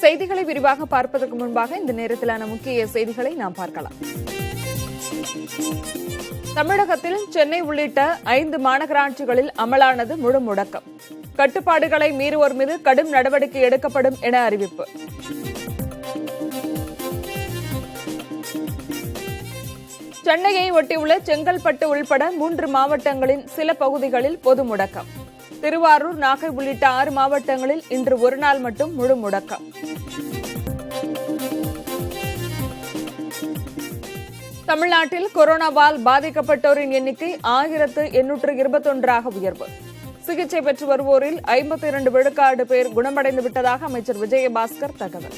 செய்திகளை விரிவாக பார்ப்பதற்கு முன்பாக இந்த நேரத்திலான முக்கிய செய்திகளை நாம் பார்க்கலாம். தமிழகத்தில் சென்னை உள்ளிட்ட 5 மாநகராட்சிகளில் அமலானது முழு முடக்கம். கட்டுப்பாடுகளை மீறுவோர் மீது கடும் நடவடிக்கை எடுக்கப்படும் என அறிவிப்பு. சென்னையை ஒட்டியுள்ள செங்கல்பட்டு உள்பட 3 மாவட்டங்களின் சில பகுதிகளில் பொது முடக்கம். திருவாரூர், நாகை உள்ளிட்ட 6 மாவட்டங்களில் இன்று ஒருநாள் மட்டும் முழு முடக்கம். தமிழ்நாட்டில் கொரோனாவால் பாதிக்கப்பட்டோரின் எண்ணிக்கை 1821 உயர்வு. சிகிச்சை பெற்று வருவோரில் 52 விழுக்காடு பேர் குணமடைந்து விட்டதாக அமைச்சர் விஜயபாஸ்கர் தகவல்.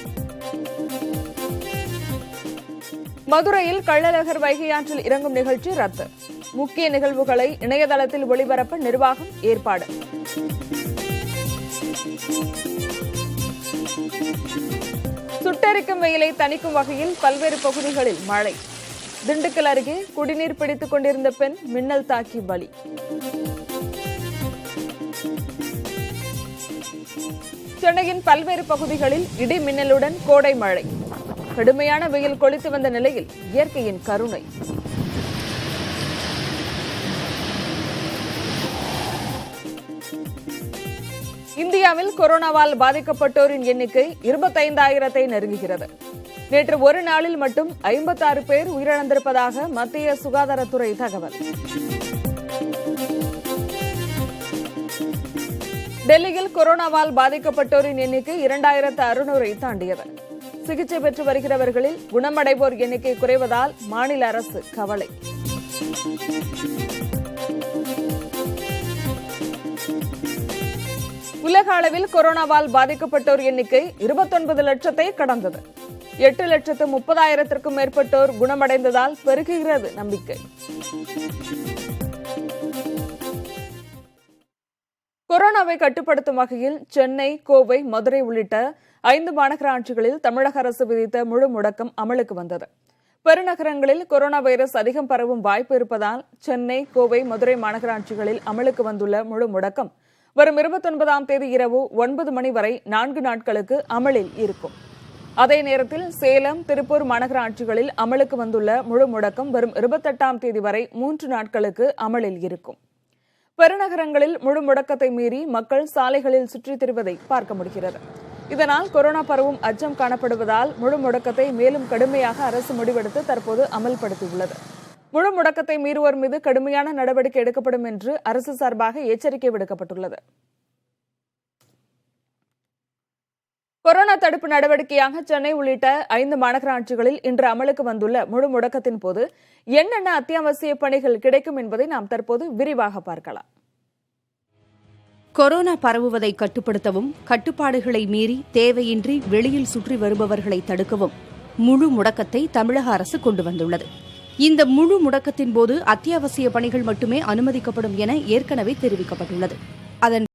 மதுரையில் கள்ளழகர் வைகையாற்றில் இறங்கும் நிகழ்ச்சி ரத்து. முக்கிய நிகழ்வுகளை இணையதளத்தில் ஒளிபரப்ப நிர்வாகம் ஏற்பாடு. சுட்டெரிக்கும் வெயிலை தணிக்கும் வகையில் பல்வேறு பகுதிகளில் மழை. திண்டுக்கல் அருகே குடிநீர் பிடித்துக் கொண்டிருந்த பெண் மின்னல் தாக்கி பலி. சென்னையின் பல்வேறு பகுதிகளில் இடி மின்னலுடன் கோடை மழை. கடுமையான வெயில் கொளுத்து வந்த நிலையில் இயற்கையின் கருணை. இந்தியாவில் கொரோனாவால் பாதிக்கப்பட்டோரின் எண்ணிக்கை 25,000-ஐ நெருங்குகிறது. நேற்று ஒரு நாளில் மட்டும் 56 பேர் உயிரிழந்திருப்பதாக மத்திய சுகாதாரத்துறை தகவல். டெல்லியில் கொரோனாவால் பாதிக்கப்பட்டோரின் எண்ணிக்கை 2,600-ஐ தாண்டியது. சிகிச்சை பெற்று வருகிறவர்களில் குணமடைவோர் எண்ணிக்கை குறைவதால் மாநில அரசு கவலை. உலக அளவில் கொரோனாவால் பாதிக்கப்பட்டோர் எண்ணிக்கை 29 லட்சத்தை கடந்தது. 8,30,000-க்கும் மேற்பட்டோர் குணமடைந்ததால் பெருகுகிறது நம்பிக்கை. கொரோனாவை கட்டுப்படுத்தும் வகையில் சென்னை, கோவை, மதுரை உள்ளிட்ட 5 மாநகராட்சிகளில் தமிழக அரசு விதித்த முழு முடக்கம் அமலுக்கு வந்தது. பெருநகரங்களில் கொரோனா வைரஸ் அதிகம் பரவும் வாய்ப்பு இருப்பதால் சென்னை, கோவை, மதுரை மாநகராட்சிகளில் அமலுக்கு வந்துள்ள முழு முடக்கம் வரும் 29ஆம் தேதி இரவு 9 மணி வரை 4 நாட்களுக்கு அமலில் இருக்கும். அதே நேரத்தில் சேலம், திருப்பூர் மாநகராட்சிகளில் அமலுக்கு வந்துள்ள முழு முடக்கம் வரும் 28ஆம் தேதி வரை 3 நாட்களுக்கு அமலில் இருக்கும். பெருநகரங்களில் முழு முடக்கத்தை மீறி மக்கள் சாலைகளில் சுற்றித் திரிவதை பார்க்க முடிகிறது. இதனால் கொரோனா பரவும் அச்சம் காணப்படுவதால் முழு முடக்கத்தை மேலும் கடுமையாக அரசு முடிவெடுத்து தற்போது அமல்படுத்தியுள்ளது. முழு முடக்கத்தை மீறுவோர் மீது கடுமையான நடவடிக்கை எடுக்கப்படும் என்று அரசு சார்பாக எச்சரிக்கை விடுக்கப்பட்டுள்ளது. கொரோனா தடுப்பு நடவடிக்கையாக சென்னை உள்ளிட்ட 5 மாநகராட்சிகளில் இன்று அமலுக்கு வந்துள்ள முழு முடக்கத்தின் போது என்னென்ன அத்தியாவசிய பணிகள் கிடைக்கும் என்பதை நாம் தற்போது விரிவாக பார்க்கலாம். கொரோனா பரவுவதை கட்டுப்படுத்தவும், கட்டுப்பாடுகளை மீறி தேவையின்றி வெளியில் சுற்றி வருபவர்களை தடுக்கவும் முழு முடக்கத்தை தமிழக அரசு கொண்டு வந்துள்ளது. இந்த முழு முடக்கத்தின் போது அத்தியாவசிய பணிகள் மட்டுமே அனுமதிக்கப்படும் என ஏற்கனவே தெரிவிக்கப்பட்டுள்ளது. அதன்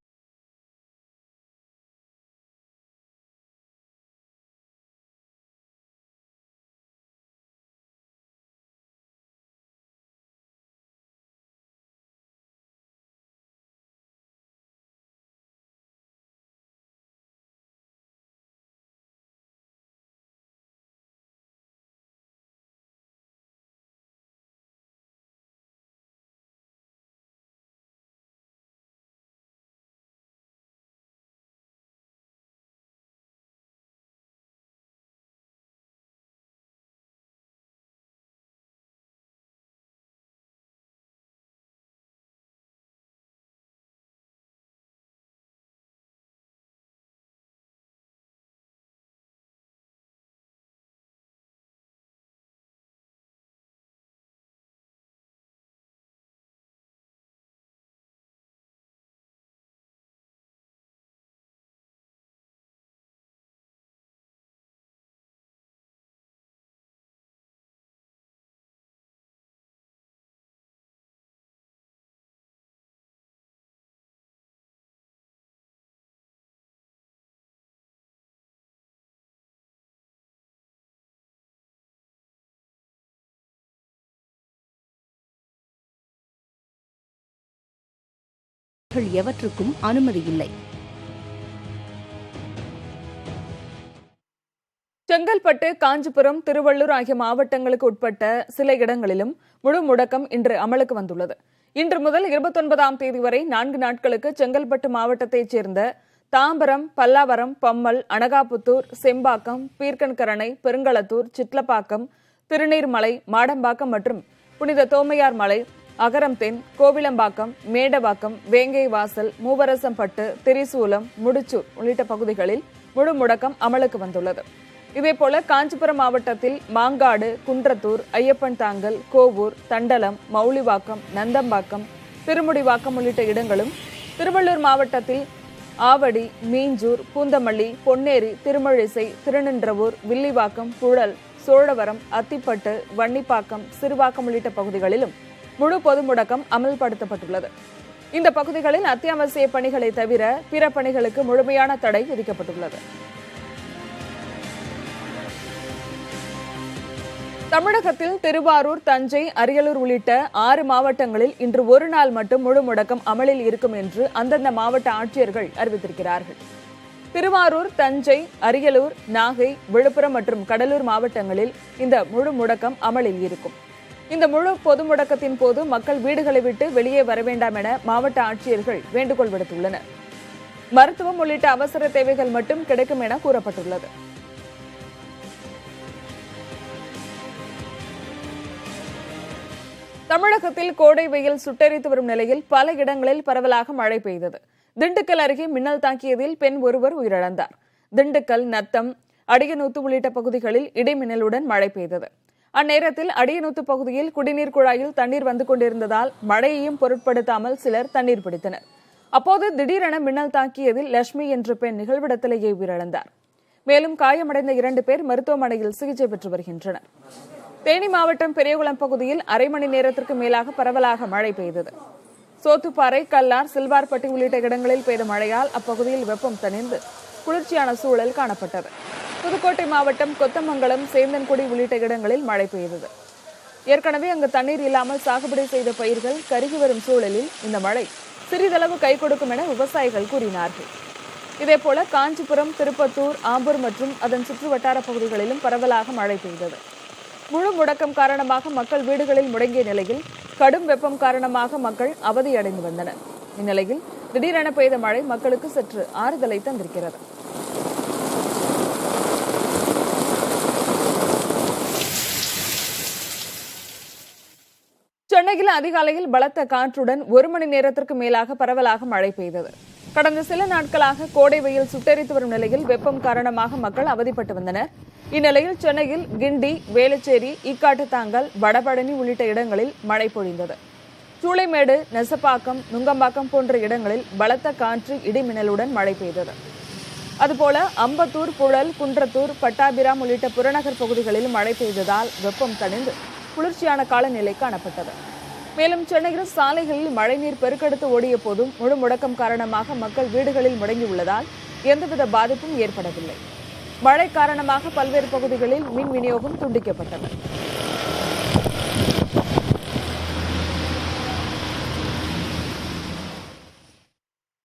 எவற்றுக்கும் அனுமதி இல்லை. செங்கல்பட்டு, காஞ்சிபுரம், திருவள்ளூர் ஆகிய மாவட்டங்களுக்கு உட்பட்ட சில இடங்களிலும் முழு முடக்கம் இன்று அமலுக்கு வந்துள்ளது. இன்று முதல் 29ஆம் தேதி வரை 4 நாட்களுக்கு செங்கல்பட்டு மாவட்டத்தைச் சேர்ந்த தாம்பரம், பல்லாவரம், பம்மல், அனகாபுத்தூர், செம்பாக்கம், பீர்க்கன்கரணை, பெருங்களத்தூர், சிட்லப்பாக்கம், திருநீர்மலை, மாடம்பாக்கம் மற்றும் புனித தோமையார் மலை, அகரம்தென், கோவிலம்பாக்கம், மேடவாக்கம், வேங்கைவாசல், மூவரசம்பட்டு, திரிசூலம், முடிச்சூர் உள்ளிட்ட பகுதிகளில் முழு முடக்கம் அமலுக்கு வந்துள்ளது. இதேபோல காஞ்சிபுரம் மாவட்டத்தில் மாங்காடு, குன்றத்தூர், ஐயப்பன் தாங்கல், கோவூர், தண்டலம், மௌலிவாக்கம், நந்தம்பாக்கம், திருமுடிவாக்கம் உள்ளிட்ட இடங்களும், திருவள்ளூர் மாவட்டத்தில் ஆவடி, மீஞ்சூர், பூந்தமல்லி, பொன்னேரி, திருமழிசை, திருநின்றவூர், வில்லிவாக்கம், புழல், சோழவரம், அத்திப்பட்டு, வன்னிப்பாக்கம், சிறுவாக்கம் உள்ளிட்ட பகுதிகளிலும் முழு பொது முடக்கம் அமல்படுத்தப்பட்டுள்ளது. இந்த பகுதிகளில் அத்தியாவசிய பணிகளை தவிர பிற பணிகளுக்கு முழுமையான தடை விதிக்கப்பட்டுள்ளது. தமிழகத்தில் திருவாரூர், தஞ்சை, அரியலூர் உள்ளிட்ட 6 மாவட்டங்களில் இன்று ஒரு நாள் மட்டும் முழு முடக்கம் அமலில் இருக்கும் என்று அந்தந்த மாவட்ட ஆட்சியர்கள் அறிவித்திருக்கிறார்கள். திருவாரூர், தஞ்சை, அரியலூர், நாகை, விழுப்புரம் மற்றும் கடலூர் மாவட்டங்களில் இந்த முழு முடக்கம் அமலில் இருக்கும். இந்த முழு பொது முடக்கத்தின் போது மக்கள் வீடுகளை விட்டு வெளியே வர வேண்டாம் என மாவட்ட ஆட்சியர்கள் வேண்டுகோள் விடுத்துள்ளனர். மருத்துவம் உள்ளிட்ட அவசர தேவைகள் மட்டும் கிடைக்கும் என கூறப்பட்டுள்ளது. தமிழகத்தில் கோடை வெயில் சுட்டெரித்து வரும் நிலையில் பல இடங்களில் பரவலாக மழை பெய்தது. திண்டுக்கல் அருகே மின்னல் தாக்கியதில் பெண் ஒருவர் உயிரிழந்தார். திண்டுக்கல், நத்தம், அடியநூத்து உள்ளிட்ட பகுதிகளில் இடிமின்னலுடன் மழை பெய்தது. அந்நேரத்தில் அடியநூத்து பகுதியில் குடிநீர் குழாயில் தண்ணீர் வந்து கொண்டிருந்ததால் மழையையும் பொருட்படுத்தாமல் சிலர் தண்ணீர் பிடித்தனர். அப்போது திடீரென மின்னல் தாக்கியதில் லட்சுமி என்ற பெண் நிகழ்விடத்திலேயே உயிரிழந்தார். மேலும் காயமடைந்த 2 பேர் மருத்துவமனையில் சிகிச்சை பெற்று வருகின்றனர். தேனி மாவட்டம் பெரியகுளம் பகுதியில் அரை மணி நேரத்திற்கு மேலாக பரவலாக மழை பெய்தது. சோத்துப்பாறை, கல்லார், சில்வார்பட்டி உள்ளிட்ட இடங்களில் பெய்த மழையால் அப்பகுதியில் வெப்பம் தணிந்து குளிர்ச்சியான சூழல் காணப்பட்டது. புதுக்கோட்டை மாவட்டம் கொத்தமங்கலம், சேந்தன்குடி உள்ளிட்ட இடங்களில் மழை பெய்தது. ஏற்கனவே அங்கு தண்ணீர் இல்லாமல் சாகுபடி செய்த பயிர்கள் கருகி வரும் சூழலில் இந்த மழை சிறிதளவு கை கொடுக்கும் என விவசாயிகள் கூறினார்கள். இதேபோல காஞ்சிபுரம், திருப்பத்தூர், ஆம்பூர் மற்றும் அதன் சுற்றுவட்டார பகுதிகளிலும் பரவலாக மழை பெய்தது. முழு முடக்கம் காரணமாக மக்கள் வீடுகளில் முடங்கிய நிலையில் கடும் வெப்பம் காரணமாக மக்கள் அவதியடைந்து வந்தனர். இந்நிலையில் திடீரென பெய்த மழை மக்களுக்கு சற்று ஆறுதலை தந்திருக்கிறது. சென்னையில் அதிகாலையில் பலத்த காற்றுடன் 1 மணி நேரத்திற்கு மேலாக பரவலாக மழை பெய்தது. கடந்த சில நாட்களாக கோடை வெயில் சுட்டெரித்து வரும் நிலையில் வெப்பம் காரணமாக மக்கள் அவதிப்பட்டு வந்தனர். இந்நிலையில் சென்னையில் கிண்டி, வேளச்சேரி, ஈக்காட்டுத்தாங்கல், வடபழனி உள்ளிட்ட இடங்களில் மழை பொழிந்தது. சூளைமேடு, நெசப்பாக்கம், நுங்கம்பாக்கம் போன்ற இடங்களில் பலத்த காற்று, இடிமின்னலுடன் மழை பெய்தது. அதுபோல அம்பத்தூர், புழல், குன்றத்தூர், பட்டாபிராம் உள்ளிட்ட புறநகர் பகுதிகளில் மழை பெய்ததால் வெப்பம் தணிந்து குளிர்ச்சியான காலநிலை காணப்பட்டது. மேலும் சென்னையில் சாலைகளில் மழைநீர் பெருக்கெடுத்து ஓடிய போதும் முழு முடக்கம் காரணமாக மக்கள் வீடுகளில் முடங்கியுள்ளதால் எந்தவித பாதிப்பும் ஏற்படவில்லை. மழை காரணமாக பல்வேறு பகுதிகளில் மின் விநியோகம் துண்டிக்கப்பட்டது.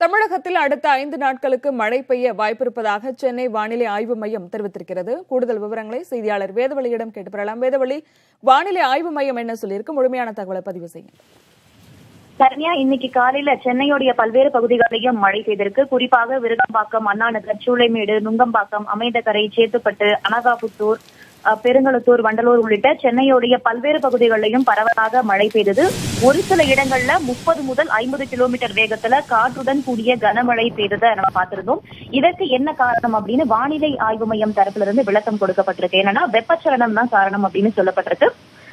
தமிழகத்தில் அடுத்த 5 நாட்களுக்கு மழை பெய்ய வாய்ப்பிருப்பதாக சென்னை வானிலை ஆய்வு மையம் தெரிவித்திருக்கிறது. கூடுதல் விவரங்களை செய்தியாளர் வேதவழியிடம் கேட்டு பெறலாம். வேதவழி, வானிலை ஆய்வு மையம் என்ன சொல்லியிருக்கு? முழுமையான தகவலை பதிவு செய்யுங்க. சரண்யா, இன்னைக்கு காலையில சென்னையுடைய பல்வேறு பகுதிகளிலும் மழை பெய்திருக்கு. குறிப்பாக விருகம்பாக்கம், அண்ணாநகர், சூளைமேடு, நுங்கம்பாக்கம், அமைந்தகரை, சேத்துப்பட்டு, அனகாபுத்தூர், பெருங்களத்தூர், வண்டலூர் உள்ளிட்ட சென்னையுடைய பல்வேறு பகுதிகளிலும் பரவலாக மழை பெய்தது. ஒரு சில இடங்கள்ல 30 முதல் 50 கிலோமீட்டர் வேகத்துல காற்றுடன் கூடிய கனமழை பெய்ததை நம்ம பார்த்திருந்தோம். இதற்கு என்ன காரணம் அப்படின்னு வானிலை ஆய்வு மையம் தரப்புல இருந்து விளக்கம் கொடுக்கப்பட்டிருக்கு. என்னன்னா வெப்பச்சலனம் தான் காரணம் அப்படின்னு சொல்லப்பட்டிருக்கு.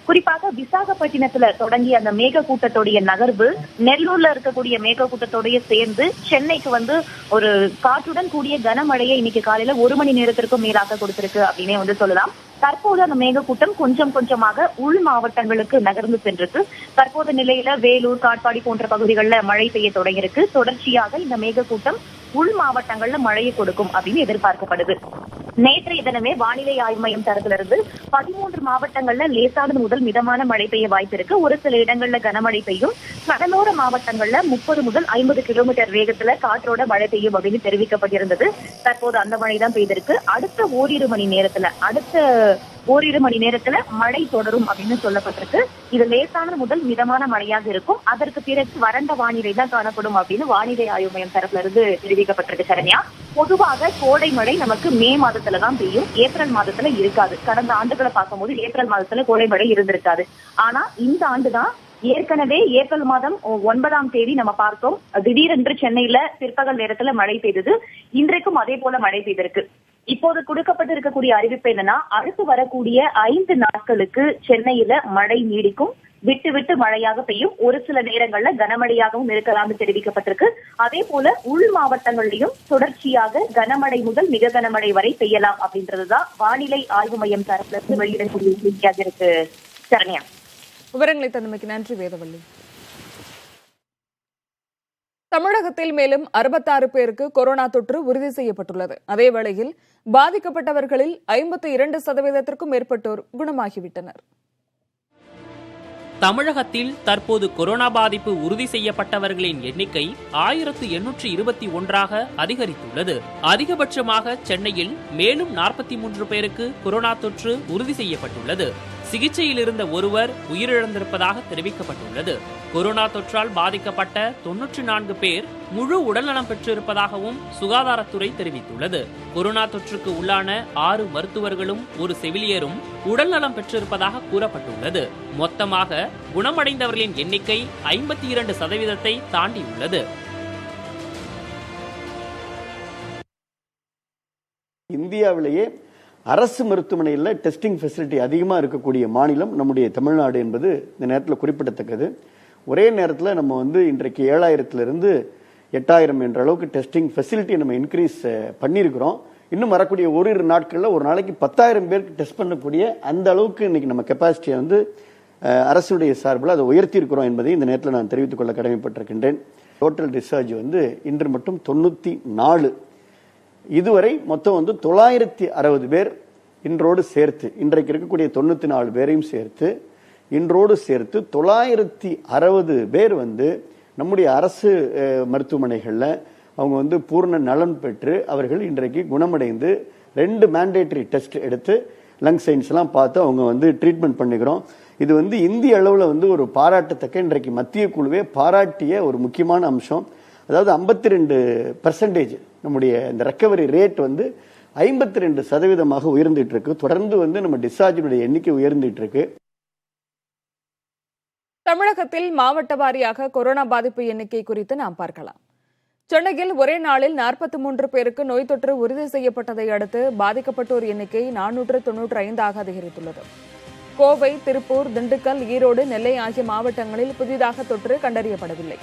குறிப்பாக விசாகப்பட்டினத்துல தொடங்கிய அந்த மேகக்கூட்டத்துடைய நகர்வு நெல்லூர்ல இருக்கக்கூடிய மேகக்கூட்டத்தோடைய சேர்ந்து சென்னைக்கு ஒரு காற்றுடன் கூடிய கனமழையை இன்னைக்கு காலையில 1 மணி நேரத்திற்கும் மேலாக கொடுத்திருக்கு அப்படின்னே சொல்லலாம். தற்போது அந்த மேகக்கூட்டம் கொஞ்சம் கொஞ்சமாக உள் மாவட்டங்களுக்கு நகர்ந்து சென்றிருக்கு. தற்போது நிலையில வேலூர், காட்பாடி போன்ற பகுதிகளில் மழை பெய்ய தொடங்கியிருக்கு. தொடர்ச்சியாக இந்த மேகக்கூட்டம் உள் மாவட்டங்கள்ல மழையை கொடுக்கும் அப்படின்னு எதிர்பார்க்கப்படுது. நேற்றைய தினமே வானிலை ஆய்வு மையம் தரப்பிலிருந்து 13 மாவட்டங்கள்ல லேசானது முதல் மிதமான மழை பெய்ய வாய்ப்பிருக்கு. ஒரு சில இடங்கள்ல கனமழை பெய்யும். கடலோர மாவட்டங்கள்ல 30 முதல் 50 கிலோமீட்டர் வேகத்துல காற்றோட மழை பெய்யும் அப்படின்னு தெரிவிக்கப்பட்டிருந்தது. தற்போது அந்த மழை தான் பெய்திருக்கு. அடுத்த ஓரிரு மணி நேரத்துல மழை தொடரும் அப்படின்னு சொல்லப்பட்டிருக்கு. இது லேசானது முதல் மிதமான மழையாக இருக்கும். அதற்கு பிறகு வறண்ட வானிலை தான் காணப்படும் அப்படின்னு வானிலை ஆய்வு மையம் தரப்புல இருந்து தெரிவிக்கப்பட்டிருக்கு. சரண்யா, பொதுவாக கோடை மழை நமக்கு மே மாதத்துலதான் பெய்யும், ஏப்ரல் மாதத்துல இருக்காது. கடந்த ஆண்டுகளை பார்க்கும்போது ஏப்ரல் மாதத்துல கோடை மழை இருந்திருக்காது. ஆனா இந்த ஆண்டுதான் ஏற்கனவே ஏப்ரல் மாதம் 9ஆம் தேதி நம்ம பார்த்தோம், திடீரென்று சென்னையில பிற்பகல் நேரத்துல மழை பெய்தது. இன்றைக்கும் அதே போல மழை பெய்திருக்கு. இப்போது கொடுக்கப்பட்டிருக்கக்கூடிய அறிவிப்பு என்னன்னா, அடுத்து வரக்கூடிய 5 நாட்களுக்கு சென்னையில மழை நீடிக்கும். விட்டு விட்டு மழையாக பெய்யும். ஒரு சில நேரங்கள்ல கனமழையாகவும் இருக்கலாம்னு தெரிவிக்கப்பட்டிருக்கு. அதே போல உள் மாவட்டங்களிலும் தொடர்ச்சியாக கனமழை முதல் மிக கனமழை வரை பெய்யலாம் அப்படின்றதுதான் வானிலை ஆய்வு மையம் தரப்புல இருந்து வெளியிடக்கூடிய செய்தியாக இருக்கு. சரண்யா, விவரங்களை தந்தமைக்கு நன்றி வேதவள்ளி. தமிழகத்தில் மேலும் 66 பேருக்கு கொரோனா தொற்று உறுதி செய்யப்பட்டுள்ளது. அதே வேளையில் பாதிக்கப்பட்டவர்களில் 52% மேற்பட்டோர் குணமாகிவிட்டனர். தமிழகத்தில் தற்போது கொரோனா பாதிப்பு உறுதி செய்யப்பட்டவர்களின் எண்ணிக்கை 1821ஆக அதிகரித்துள்ளது. அதிகபட்சமாக சென்னையில் மேலும் 43 பேருக்கு கொரோனா தொற்று உறுதி செய்யப்பட்டுள்ளது. சிகிச்சையில் இருந்த ஒருவர் உயிரிழந்திருப்பதாக தெரிவிக்கப்பட்டுள்ளது. கொரோனா தொற்றால் பாதிக்கப்பட்ட 94 பேர் முழு உடல்நலம் பெற்றிருப்பதாகவும் சுகாதாரத்துறை தெரிவித்துள்ளது. கொரோனா தொற்றுக்கு உள்ளான 6 மருத்துவர்களும் ஒரு செவிலியரும் உடல்நலம் பெற்றிருப்பதாக கூறப்பட்டுள்ளது. மொத்தமாக குணமடைந்தவர்களின் எண்ணிக்கை 52% தாண்டியுள்ளது. இந்தியாவிலேயே அரசு மருத்துவமனையில் டெஸ்டிங் ஃபெசிலிட்டி அதிகமாக இருக்கக்கூடிய மாநிலம் நம்முடைய தமிழ்நாடு என்பது இந்த நேரத்தில் குறிப்பிடத்தக்கது. ஒரே நேரத்தில் நம்ம இன்றைக்கு 7000லிருந்து 8000 என்ற அளவுக்கு டெஸ்டிங் ஃபெசிலிட்டி நம்ம இன்க்ரீஸ் பண்ணியிருக்கிறோம். இன்னும் வரக்கூடிய ஓரிரு நாட்களில் ஒரு நாளைக்கு 10,000 பேருக்கு டெஸ்ட் பண்ணக்கூடிய அந்த அளவுக்கு இன்னைக்கு நம்ம கெப்பாசிட்டியை அரசுடைய சார்பில் அதை உயர்த்தி இருக்கிறோம் என்பதை இந்த நேரத்தில் நான் தெரிவித்துக் கொள்ள கடமைப்பட்டிருக்கின்றேன். டோட்டல் டிஸ்சார்ஜ் இன்று மட்டும் 94. இதுவரை மொத்தம் 960 பேர் இன்றோடு சேர்த்து, இன்றைக்கு இருக்கக்கூடிய 94 பேரையும் சேர்த்து இன்றோடு சேர்த்து 960 பேர் நம்முடைய அரசு மருத்துவமனைகளில் அவங்க பூர்ண நலன் பெற்று அவர்கள் இன்றைக்கு குணமடைந்து 2 மேண்டேட்டரி டெஸ்ட் எடுத்து லங் சயின்ஸ் எல்லாம் பார்த்து அவங்க ட்ரீட்மெண்ட் பண்ணிக்கிறோம். இது இந்திய அளவில் ஒரு பாராட்டத்தக்க, இன்றைக்கு மத்திய குழுவே பாராட்டிய ஒரு முக்கியமான அம்சம். அதாவது 52% நம்முடைய இந்த ரெக்கவரி ரேட் 52% உயர்ந்துட்டு இருக்கு. தொடர்ந்து நம்ம டிஸ்சார்ஜினுடைய எண்ணிக்கை உயர்ந்துட்டு இருக்கு. தமிழகத்தில் மாவட்ட வாரியாக கொரோனா பாதிப்பு எண்ணிக்கை குறித்து நாம் பார்க்கலாம். சென்னையில் ஒரே நாளில் 43 பேருக்கு நோய் தொற்று உறுதி செய்யப்பட்டதை அடுத்து பாதிக்கப்பட்டோர் எண்ணிக்கை 495 அதிகரித்துள்ளது. கோவை, திருப்பூர், திண்டுக்கல், ஈரோடு, நெல்லை ஆகிய மாவட்டங்களில் புதிதாக தொற்று கண்டறியப்படவில்லை.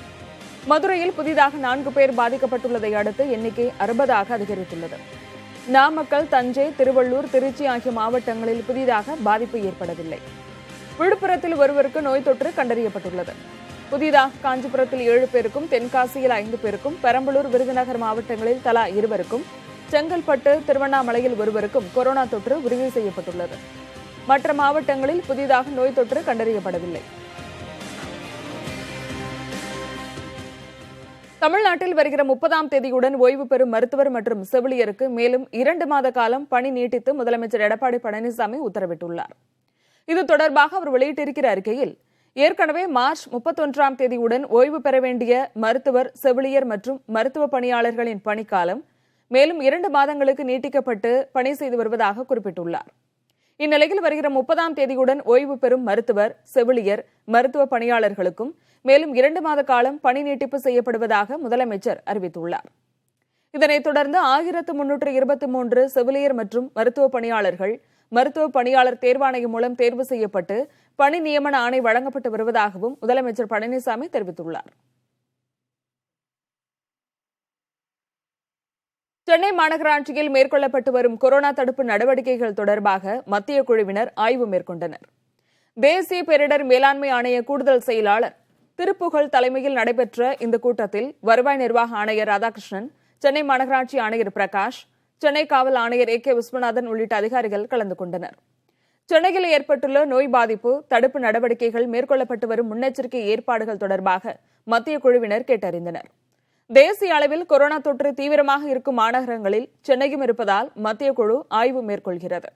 மதுரையில் புதிதாக 4 பேர் பாதிக்கப்பட்டுள்ளதை அடுத்து எண்ணிக்கை 60 அதிகரித்துள்ளது. நாமக்கல், தஞ்சை, திருவள்ளூர், திருச்சி ஆகிய மாவட்டங்களில் புதிதாக பாதிப்பு ஏற்படவில்லை. விழுப்புரத்தில் ஒருவருக்கு நோய் தொற்று கண்டறியப்பட்டுள்ளது. புதிதாக காஞ்சிபுரத்தில் 7 பேருக்கும், தென்காசியில் 5 பேருக்கும், பெரம்பலூர், விருதுநகர் மாவட்டங்களில் தலா 2 செங்கல்பட்டு, திருவண்ணாமலையில் ஒருவருக்கும் கொரோனா தொற்று உறுதி செய்யப்பட்டுள்ளது. மற்ற மாவட்டங்களில் புதிதாக நோய் தொற்று கண்டறியப்படவில்லை. தமிழ்நாட்டில் வருகிற 30ஆம் தேதியுடன் ஓய்வு பெறும் மருத்துவர் மற்றும் செவிலியருக்கு மேலும் 2 மாத காலம் பணி நீட்டித்து முதலமைச்சர் எடப்பாடி பழனிசாமி உத்தரவிட்டுள்ளார். இது தொடர்பாக அவர் வெளியிட்டிருக்கிற அறிக்கையில், ஏற்கனவே மார்ச் 31ஆம் தேதியுடன் ஓய்வு பெற வேண்டிய மருத்துவர், செவிலியர் மற்றும் மருத்துவ பணியாளர்களின் பணிக்காலம் மேலும் 2 மாதங்களுக்கு நீட்டிக்கப்பட்டு பணி செய்து வருவதாக குறிப்பிட்டுள்ளார். இந்நிலையில் வருகிற 30ஆம் தேதியுடன் ஓய்வு பெறும் மருத்துவர், செவிலியர், மருத்துவ பணியாளர்களுக்கும் மேலும் 2 மாத காலம் பணி நீட்டிப்பு செய்யப்படுவதாக முதலமைச்சர் அறிவித்துள்ளார். இதனைத் தொடர்ந்து 1323 செவிலியர் மற்றும் மருத்துவ பணியாளர்கள் மருத்துவ பணியாளர் தேர்வாணையம் மூலம் தேர்வு செய்யப்பட்டு பணி நியமன ஆணை வழங்கப்பட்டு வருவதாகவும் முதலமைச்சர் பழனிசாமி தெரிவித்துள்ளார். சென்னை மாநகராட்சியில் மேற்கொள்ளப்பட்டு வரும் கொரோனா தடுப்பு நடவடிக்கைகள் தொடர்பாக மத்திய குழுவினர் ஆய்வு மேற்கொண்டனர். தேசிய பேரிடர் மேலாண்மை ஆணைய கூடுதல் செயலாளர் திருப்புகழ் தலைமையில் நடைபெற்ற இந்த கூட்டத்தில் வருவாய் நிர்வாக ஆணையர் ராதாகிருஷ்ணன், சென்னை மாநகராட்சி ஆணையர் பிரகாஷ், சென்னை காவல் ஆணையர் AK விஸ்வநாதன் உள்ளிட்ட அதிகாரிகள் கலந்து கொண்டனர். சென்னையில் ஏற்பட்டுள்ள நோய் பாதிப்பு, தடுப்பு நடவடிக்கைகள், மேற்கொள்ளப்பட்டு வரும் முன்னெச்சரிக்கை ஏற்பாடுகள் தொடர்பாக மத்திய குழுவினர் கேட்டறிந்தனர். தேசிய அளவில் கொரோனா தொற்று தீவிரமாக இருக்கும் மாநகரங்களில் சென்னையும் இருப்பதால் மத்திய குழு ஆய்வு மேற்கொள்கிறது.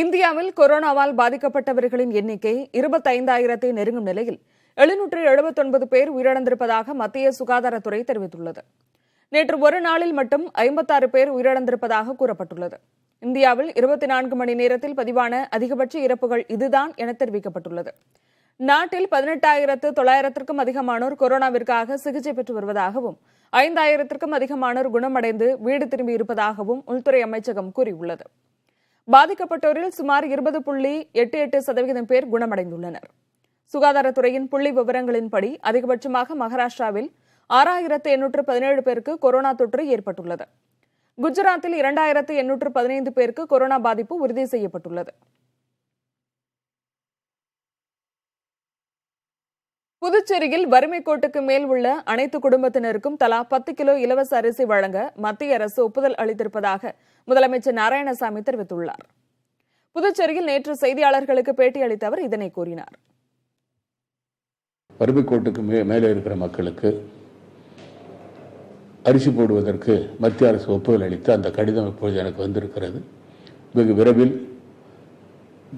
இந்தியாவில் கொரோனாவால் பாதிக்கப்பட்டவர்களின் எண்ணிக்கை 25,000-ஐ நெருங்கும் நிலையில் 779 பேர் உயிரிழந்திருப்பதாக மத்திய சுகாதாரத்துறை தெரிவித்துள்ளது. நேற்று ஒரு நாளில் மட்டும் 56 பேர் உயிரிழந்திருப்பதாக கூறப்பட்டுள்ளது. இந்தியாவில் 24 மணி நேரத்தில் பதிவான அதிகபட்ச இறப்புகள் இதுதான் என தெரிவிக்கப்பட்டுள்ளது. நாட்டில் 18,900க்கும் அதிகமானோர் கொரோனாவிற்காக சிகிச்சை பெற்று வருவதாகவும் 5,000க்கும் அதிகமானோர் குணமடைந்து வீடு திரும்பியிருப்பதாகவும் உள்துறை அமைச்சகம் கூறியுள்ளது. பாதிக்கப்பட்டோரில் சுமார் 20.88% பேர் குணமடைந்துள்ளனர். சுகாதாரத்துறையின் புள்ளி விவரங்களின்படி அதிகபட்சமாக மகாராஷ்டிராவில் 6,817 பேருக்கு கொரோனா தொற்று ஏற்பட்டுள்ளது. குஜராத்தில் 2,815 பேருக்கு கொரோனா பாதிப்பு உறுதி செய்யப்பட்டுள்ளது. புதுச்சேரியில் வறுமை கோட்டுக்கு மேல் உள்ள அனைத்து குடும்பத்தினருக்கும் தலா 10 கிலோ இலவச அரிசி வழங்க மத்திய அரசு ஒப்புதல் அளித்திருப்பதாக முதலமைச்சர் நாராயணசாமி தெரிவித்துள்ளார். புதுச்சேரியில் நேற்று செய்தியாளர்களுக்கு பேட்டியளித்த அவர் இதனை கூறினார். வறுமை கோட்டுக்கு மேலே இருக்கிற மக்களுக்கு அரிசி போடுவதற்கு மத்திய அரசு ஒப்புதல் அளித்து அந்த கடிதம் இப்பொழுது எனக்கு வந்திருக்கிறது. வெகு விரைவில்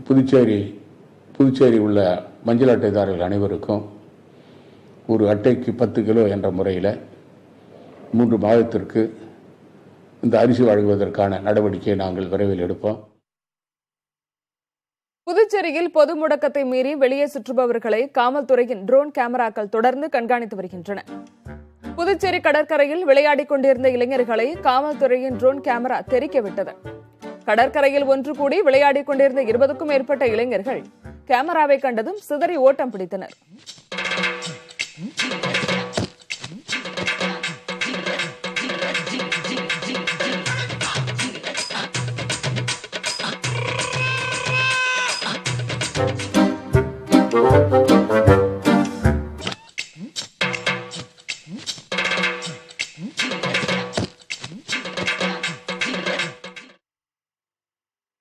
புதுச்சேரி உள்ள மஞ்சள் அட்டைதாரர்கள் அனைவருக்கும் ஒரு அட்டைக்கு 10 கிலோ என்ற முறையில் 3 மாதத்திற்கு இந்த அரிசி வழங்குவதற்கான நடவடிக்கையை நாங்கள் விரைவில் எடுப்போம். புதுச்சேரியில் பொது முடக்கத்தை மீறி வெளியே சுற்றுபவர்களை காவல்துறையின் ட்ரோன் கேமராக்கள் தொடர்ந்து கண்காணித்து வருகின்றன. புதுச்சேரி கடற்கரையில் விளையாடிக் கொண்டிருந்த இளைஞர்களை காவல்துறையின் ட்ரோன் கேமரா தெறிக்கவிட்டது. கடற்கரையில் ஒன்று கூடி விளையாடிக் கொண்டிருந்த 20க்கும் மேற்பட்ட இளைஞர்கள் கேமராவை கண்டதும் சிதறி ஓட்டம் பிடித்தனர்.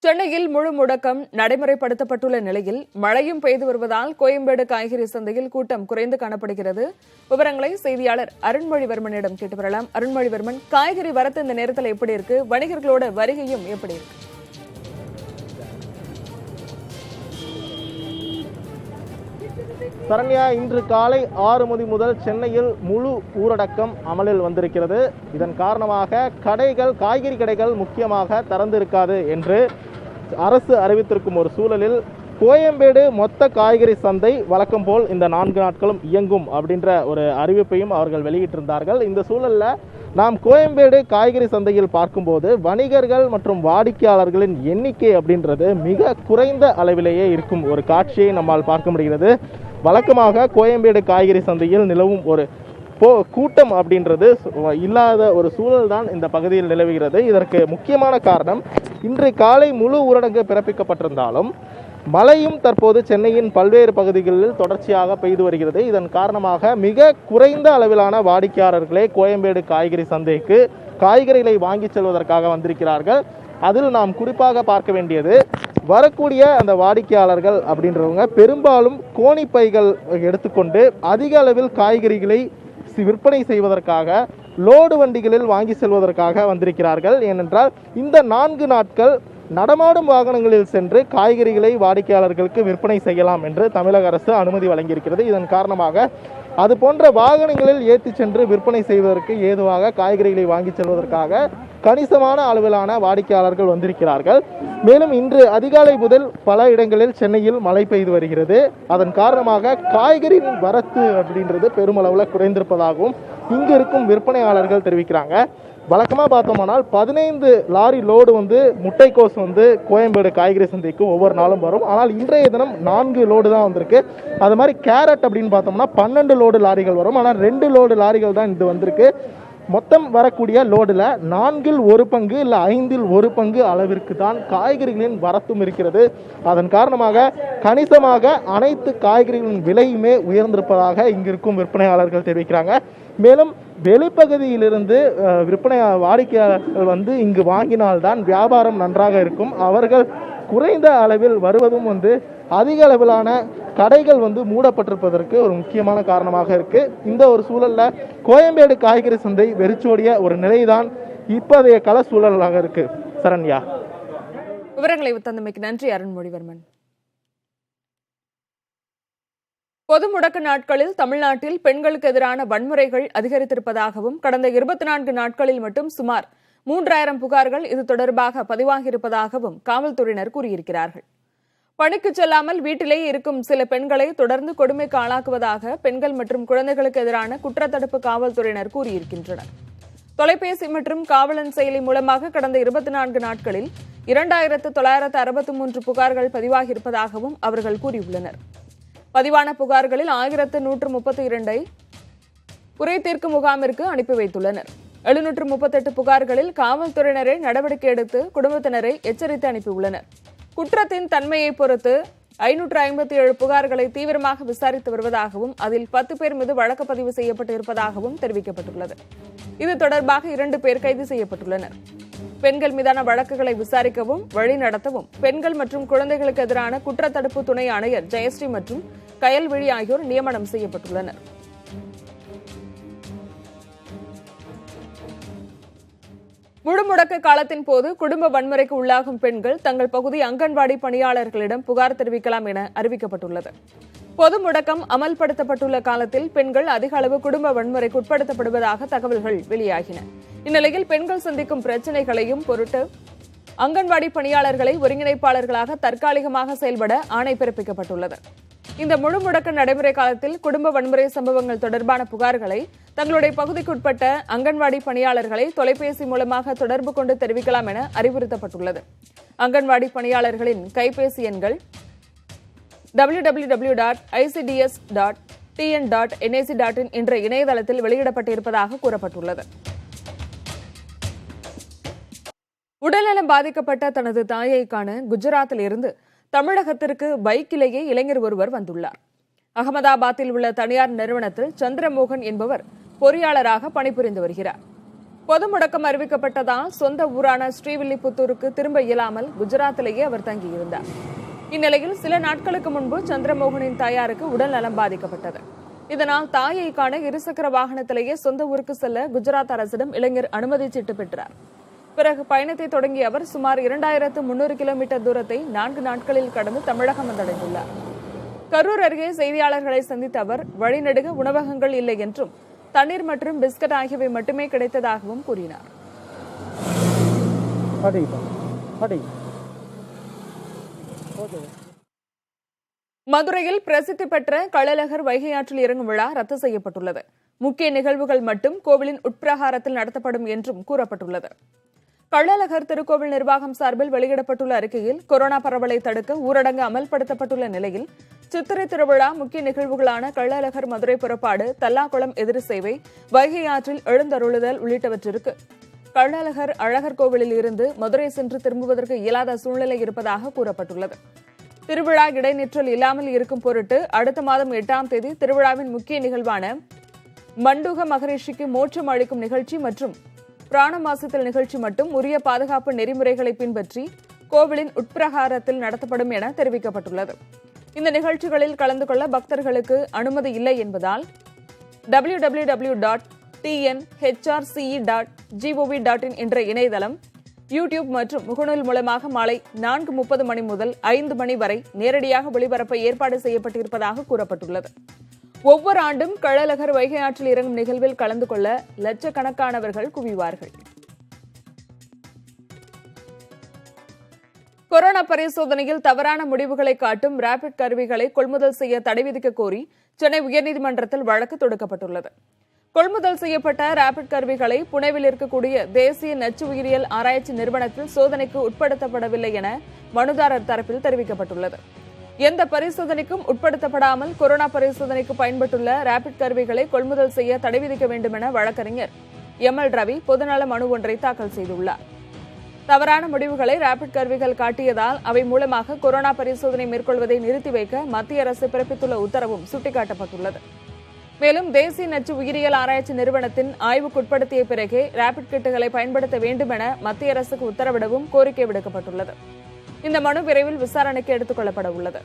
சென்னையில் முழு முடக்கம் நடைமுறைப்படுத்தப்பட்டுள்ள நிலையில் மழையும் பெய்து வருவதால் கோயம்பேடு காய்கறி சந்தையில் கூட்டம் குறைந்து காணப்படுகிறது. விவரங்களை செய்தியாளர் அருண்மொழிவர்மனிடம் கேட்டு வரலாம். அருண்மொழிவர்மன், காய்கறி வரத்து இந்த நேரத்தில் எப்படி இருக்கு? வணிகர்களோட வருகையும் எப்படி இருக்கு? சரண்யா, இன்று காலை 6 மணி முதல் சென்னையில் முழு ஊரடக்கம் அமலில் வந்திருக்கிறது. இதன் காரணமாக காய்கறி கடைகள் முக்கியமாக திறந்திருக்காது என்று அரசு அறிவித்திருக்கும் ஒரு சூழலில் கோயம்பேடு மொத்த காய்கறி சந்தை வழக்கம் போல் இந்த 4 நாட்களும் இயங்கும் அப்படின்ற ஒரு அறிவிப்பையும் அவர்கள் வெளியிட்டிருந்தார்கள். இந்த சூழலில் நாம் கோயம்பேடு காய்கறி சந்தையில் பார்க்கும்போது வணிகர்கள் மற்றும் வாடிக்கையாளர்களின் எண்ணிக்கை அப்படின்றது மிக குறைந்த அளவிலேயே இருக்கும் ஒரு காட்சியை நம்மால் பார்க்க முடிகிறது. வழக்கமாக கோயம்பேடு காய்கறி சந்தையில் நிலவும் ஒரு கூட்டம் அப்படின்றது இல்லாத ஒரு சூழல் தான் இந்த பகுதியில் நிலவுகிறது. இதற்கு முக்கியமான காரணம், இன்று காலை முழு ஊரடங்கு பிறப்பிக்கப்பட்டிருந்தாலும் மழையும் தற்போது சென்னையின் பல்வேறு பகுதிகளில் தொடர்ச்சியாக பெய்து வருகிறது. இதன் காரணமாக மிக குறைந்த அளவிலான வாடிக்கையாளர்களே கோயம்பேடு காய்கறி சந்தைக்கு காய்கறிகளை வாங்கி செல்வதற்காக வந்திருக்கிறார்கள். அதில் நாம் குறிப்பாக பார்க்க வேண்டியது, வரக்கூடிய அந்த வாடிக்கையாளர்கள் அப்படின்றவங்க பெரும்பாலும் கோணிப்பைகள் எடுத்துக்கொண்டு அதிக அளவில் காய்கறிகளை விற்பனை செய்வதற்காக லோடு வண்டிகளில் வாங்கி செல்வதற்காக வந்திருக்கிறார்கள். ஏனென்றால் இந்த 4 நாட்கள் நடமாடும் வாகனங்களில் சென்று காய்கறிகளை வாடிக்கையாளர்களுக்கு விற்பனை செய்யலாம் என்று தமிழக அரசு அனுமதி வழங்கியிருக்கிறது. இதன் காரணமாக அது போன்ற வாகனங்களில் ஏற்றி சென்று விற்பனை செய்வதற்கு ஏதுவாக காய்கறிகளை வாங்கி செல்வதற்காக கணிசமான அளவிலான வாடிக்கையாளர்கள் வந்திருக்கிறார்கள். மேலும் இன்று அதிகாலை முதல் பல இடங்களில் சென்னையில் மழை பெய்து வருகிறது. அதன் காரணமாக காய்கறியின் வரத்து அப்படின்றது பெருமளவில் குறைந்திருப்பதாகவும் இங்கு இருக்கும் விற்பனையாளர்கள் தெரிவிக்கிறாங்க. வழக்கமாக பார்த்தோம்னால் 15 லாரி லோடு முட்டைக்கோஸ் கோயம்பேடு காய்கறி சந்தைக்கு ஒவ்வொரு நாளும் வரும். ஆனால் இன்றைய தினம் 4 லோடு தான் வந்திருக்கு. அது மாதிரி கேரட் அப்படின்னு பார்த்தோம்னா 12 லோடு லாரிகள் வரும். ஆனால் 2 லோடு லாரிகள் தான் இது வந்திருக்கு. மொத்தம் வரக்கூடிய லோடில் 4இல் 1 பங்கு இல்லை 5இல் 1 பங்கு அளவிற்கு தான் காய்கறிகளின் வரத்தும் இருக்கிறது. அதன் காரணமாக கணிசமாக அனைத்து காய்கறிகளின் விலையுமே உயர்ந்திருப்பதாக இங்கிருக்கும் விற்பனையாளர்கள் தெரிவிக்கிறாங்க. மேலும் வெளிப்பகுதியிலிருந்து விற்பனை வாடிக்கையாளர்கள் வந்து இங்கு வாங்கினால்தான் வியாபாரம் நன்றாக இருக்கும். அவர்கள் குறைந்த அளவில் வருவதும் வந்து அதிக அளவிலான கடைகள் வந்து மூடப்பட்டிருப்பதற்கு ஒரு முக்கியமான காரணமாக இருக்கு. இந்த ஒரு சூழல்ல கோயம்பேடு காய்கறி சந்தை வெறிச்சோடிய ஒரு நிலைதான் இப்போதைய கள சூழலாக இருக்கு. சரண்யா, விவரங்களை தந்தமைக்கு நன்றி அருண்மொழிவர்மன். பொது முடக்க நாட்களில் தமிழ்நாட்டில் பெண்களுக்கு எதிரான வன்முறைகள் அதிகரித்திருப்பதாகவும் கடந்த 24 நாட்களில் மட்டும் சுமார் 3000 புகார்கள் இது தொடர்பாக பதிவாகியிருப்பதாகவும் காவல்துறையினர் கூறியிருக்கிறார்கள். பணிக்கு செல்லாமல் வீட்டிலேயே இருக்கும் சில பெண்களை தொடர்ந்து கொடுமைக்கு ஆளாக்குவதாக பெண்கள் மற்றும் குழந்தைகளுக்கு எதிரான குற்றத்தடுப்பு காவல்துறையினர் கூறியிருக்கின்றனர். தொலைபேசி மற்றும் காவலன் செயலி மூலமாக கடந்த 24 நாட்களில் 2963 புகார்கள் பதிவாகியிருப்பதாகவும் அவர்கள் கூறியுள்ளனர். பதிவான புகார்களில் 1132 குறை தீர்க்கும் முகாமிற்கு அனுப்பி வைத்துள்ளனர். 738 புகார்களில் காவல்துறையினரை நடவடிக்கை எடுத்து குடும்பத்தினரை எச்சரித்து அனுப்பியுள்ளனர். குற்றத்தின் தன்மையை பொறுத்து 557 புகார்களை தீவிரமாக விசாரித்து வருவதாகவும் அதில் 10 பேர் மீது வழக்கு பதிவு செய்யப்பட்டு இருப்பதாகவும் தெரிவிக்கப்பட்டுள்ளது. இது தொடர்பாக 2 பேர் கைது செய்யப்பட்டுள்ளனர். பெண்கள் மீதான வழக்குகளை விசாரிக்கவும் வழிநடத்தவும் பெண்கள் மற்றும் குழந்தைகளுக்கு எதிரான குற்றத்தடுப்பு துணை ஆணையர் ஜெயஸ்ரீ மற்றும் கயல்விழி ஆகியோர் நியமனம் செய்யப்பட்டுள்ளனர். முழு முடக்க காலத்தின் போது குடும்ப வன்முறைக்கு உள்ளாகும் பெண்கள் தங்கள் பகுதி அங்கன்வாடி பணியாளர்களிடம் புகார் தெரிவிக்கலாம் என அறிவிக்கப்பட்டுள்ளது. பொது முடக்கம் அமல்படுத்தப்பட்டுள்ள காலத்தில் பெண்கள் அதிக அளவு குடும்ப வன்முறைக்கு உட்படுத்தப்படுவதாக தகவல்கள் வெளியாகின. இந்நிலையில் பெண்கள் சந்திக்கும் பிரச்சினைகளையும் பொருட்டு அங்கன்வாடி பணியாளர்களை ஒருங்கிணைப்பாளர்களாக தற்காலிகமாக செயல்பட ஆணை பிறப்பிக்கப்பட்டுள்ளது. இந்த முழு முடக்க நடைமுறை காலத்தில் குடும்ப வன்முறை சம்பவங்கள் தொடர்பான புகார்களை தங்களுடைய பகுதிக்குட்பட்ட அங்கன்வாடி பணியாளர்களை தொலைபேசி மூலமாக தொடர்பு கொண்டு தெரிவிக்கலாம் என அறிவுறுத்தப்பட்டுள்ளது. அங்கன்வாடி பணியாளர்களின் கைபேசி எண்கள் www.icds.tn.nic.in என்ற இணையதளத்தில் வெளியிடப்பட்டிருப்பதாக கூறப்பட்டுள்ளது. உடல்நலம் பாதிக்கப்பட்ட தனது தாயை காண குஜராத்தில் இருந்து தமிழகத்திற்கு பைக்கிலேயே இளைஞர் ஒருவர் வந்துள்ளார். அகமதாபாத்தில் உள்ள தனியார் நிறுவனத்தில் சந்திரமோகன் என்பவர் பொறியாளராக பணிபுரிந்து வருகிறார். பொது முடக்கம் அறிவிக்கப்பட்டதால் சொந்த ஊரான ஸ்ரீவில்லிபுத்தூருக்கு திரும்ப இயலாமல் குஜராத்திலேயே அவர் தங்கியிருந்தார். இந்நிலையில் சில நாட்களுக்கு முன்பு சந்திரமோகனின் தாயாருக்கு உடல் நலம் பாதிக்கப்பட்டது. இதனால் தாயை காண இருசக்கர வாகனத்திலேயே சொந்த ஊருக்கு செல்ல குஜராத் அரசிடம் இளைஞர் அனுமதி சீட்டு பெற்றார். பிறகு பயணத்தை தொடங்கிய அவர் சுமார் 2300 கிலோமீட்டர் தூரத்தை 4 நாட்களில் கடந்து தமிழகம் வந்தடைந்துள்ளார். கரூர் அருகே செய்தியாளர்களை சந்தித்த அவர் வழிநெடுக உணவகங்கள் இல்லை என்றும் தண்ணீர் மற்றும் பிஸ்கட் ஆகியவை மட்டுமே கிடைத்ததாகவும் கூறினார். மதுரையில் பிரசித்தி பெற்ற கள்ளழகர் வைகை ஆற்றில் இறங்கும் விழா ரத்து செய்யப்பட்டுள்ளது. முக்கிய நிகழ்வுகள் மட்டும் கோவிலின் உட்பிரகாரத்தில் நடத்தப்படும் என்றும் கூறப்பட்டுள்ளது. கள்ளழகர் திருக்கோவில் நிர்வாகம் சார்பில் வெளியிடப்பட்டுள்ள அறிக்கையில் கொரோனா பரவலை தடுக்க ஊரடங்கு அமல்படுத்தப்பட்டுள்ள நிலையில் சித்திரை திருவிழா, முக்கிய நிகழ்வுகளான கள்ளழகர் மதுரை புறப்பாடு, தல்லாக்குளம் எதிர் சேவை, வைகை ஆற்றில் எழுந்தருளுதல் உள்ளிட்டவற்றிற்கு கள்ளழகர் அழகர் கோவிலில் இருந்து மதுரை சென்று திரும்புவதற்கு இயலாத சூழ்நிலை இருப்பதாக கூறப்பட்டுள்ளது. திருவிழா இடைநிற்றல் இல்லாமல் இருக்கும் பொருட்டு அடுத்த மாதம் 8ஆம் தேதி திருவிழாவின் முக்கிய நிகழ்வான மண்டூக மகரிஷிக்கு மோட்சம் அளிக்கும் நிகழ்ச்சி மற்றும் பிராணமாசித்தல் நிகழ்ச்சி மட்டும் உரிய பாதுகாப்பு நெறிமுறைகளை பின்பற்றி கோவிலின் உட்பிரகாரத்தில் நடத்தப்படும் என தெரிவிக்கப்பட்டுள்ளது. இந்த நிகழ்ச்சிகளில் கலந்து கொள்ள பக்தர்களுக்கு அனுமதி இல்லை என்பதால் www.tnhrce.gov.in என்ற இணையதளம், யூடியூப் மற்றும் முகநூல் மூலமாக மாலை 4:30 மணி முதல் 5 மணி வரை நேரடியாக ஒளிபரப்ப ஏற்பாடு செய்யப்பட்டிருப்பதாக கூறப்பட்டுள்ளது. ஒவ்வொரு ஆண்டும் கள்ளழகர் வைகை ஆற்றில் இறங்கும் நிகழ்வில் கலந்து கொள்ள லட்சக்கணக்கானவர்கள் குவிவார்கள். கொரோனா பரிசோதனையில் தவறான முடிவுகளை காட்டும் ரேபிட் கருவிகளை கொள்முதல் செய்ய தடை விதிக்க கோரி சென்னை உயர்நீதிமன்றத்தில் வழக்கு தொடுக்கப்பட்டுள்ளது. கொள்முதல் செய்யப்பட்ட ரேபிட் கருவிகளை புனேவில் இருக்கக்கூடிய தேசிய நச்சு உயிரியல் ஆராய்ச்சி நிறுவனத்தில் சோதனைக்கு உட்படுத்தப்படவில்லை என மனுதாரர் தரப்பில் தெரிவிக்கப்பட்டுள்ளது. எந்த பரிசோதனைக்கும் உட்படுத்தப்படாமல் கொரோனா பரிசோதனைக்கு பயன்பட்டுள்ள ரேபிட் கருவிகளை கொள்முதல் செய்ய தடை விதிக்க வேண்டும் என வழக்கறிஞர் ML ரவி பொதுநல மனு ஒன்றை தாக்கல் செய்துள்ளார். தவறான முடிவுகளை ரேபிட் கருவிகள் காட்டியதால் அவை மூலமாக கொரோனா பரிசோதனை மேற்கொள்வதை நிறுத்தி வைக்க மத்திய அரசு பிறப்பித்துள்ள உத்தரவும் சுட்டிக்காட்டப்பட்டுள்ளது. மேலும் தேசிய நச்சு உயிரியல் ஆராய்ச்சி நிறுவனத்தின் ஆய்வுக்குட்படுத்திய பிறகே ரேபிட் கிட்டுகளை பயன்படுத்த வேண்டும் என மத்திய அரசுக்கு உத்தரவிடவும் கோரிக்கை விடுக்கப்பட்டுள்ளது. இந்த மனு விரைவில் விசாரணைக்கு எடுத்துக் கொள்ளப்பட உள்ளது.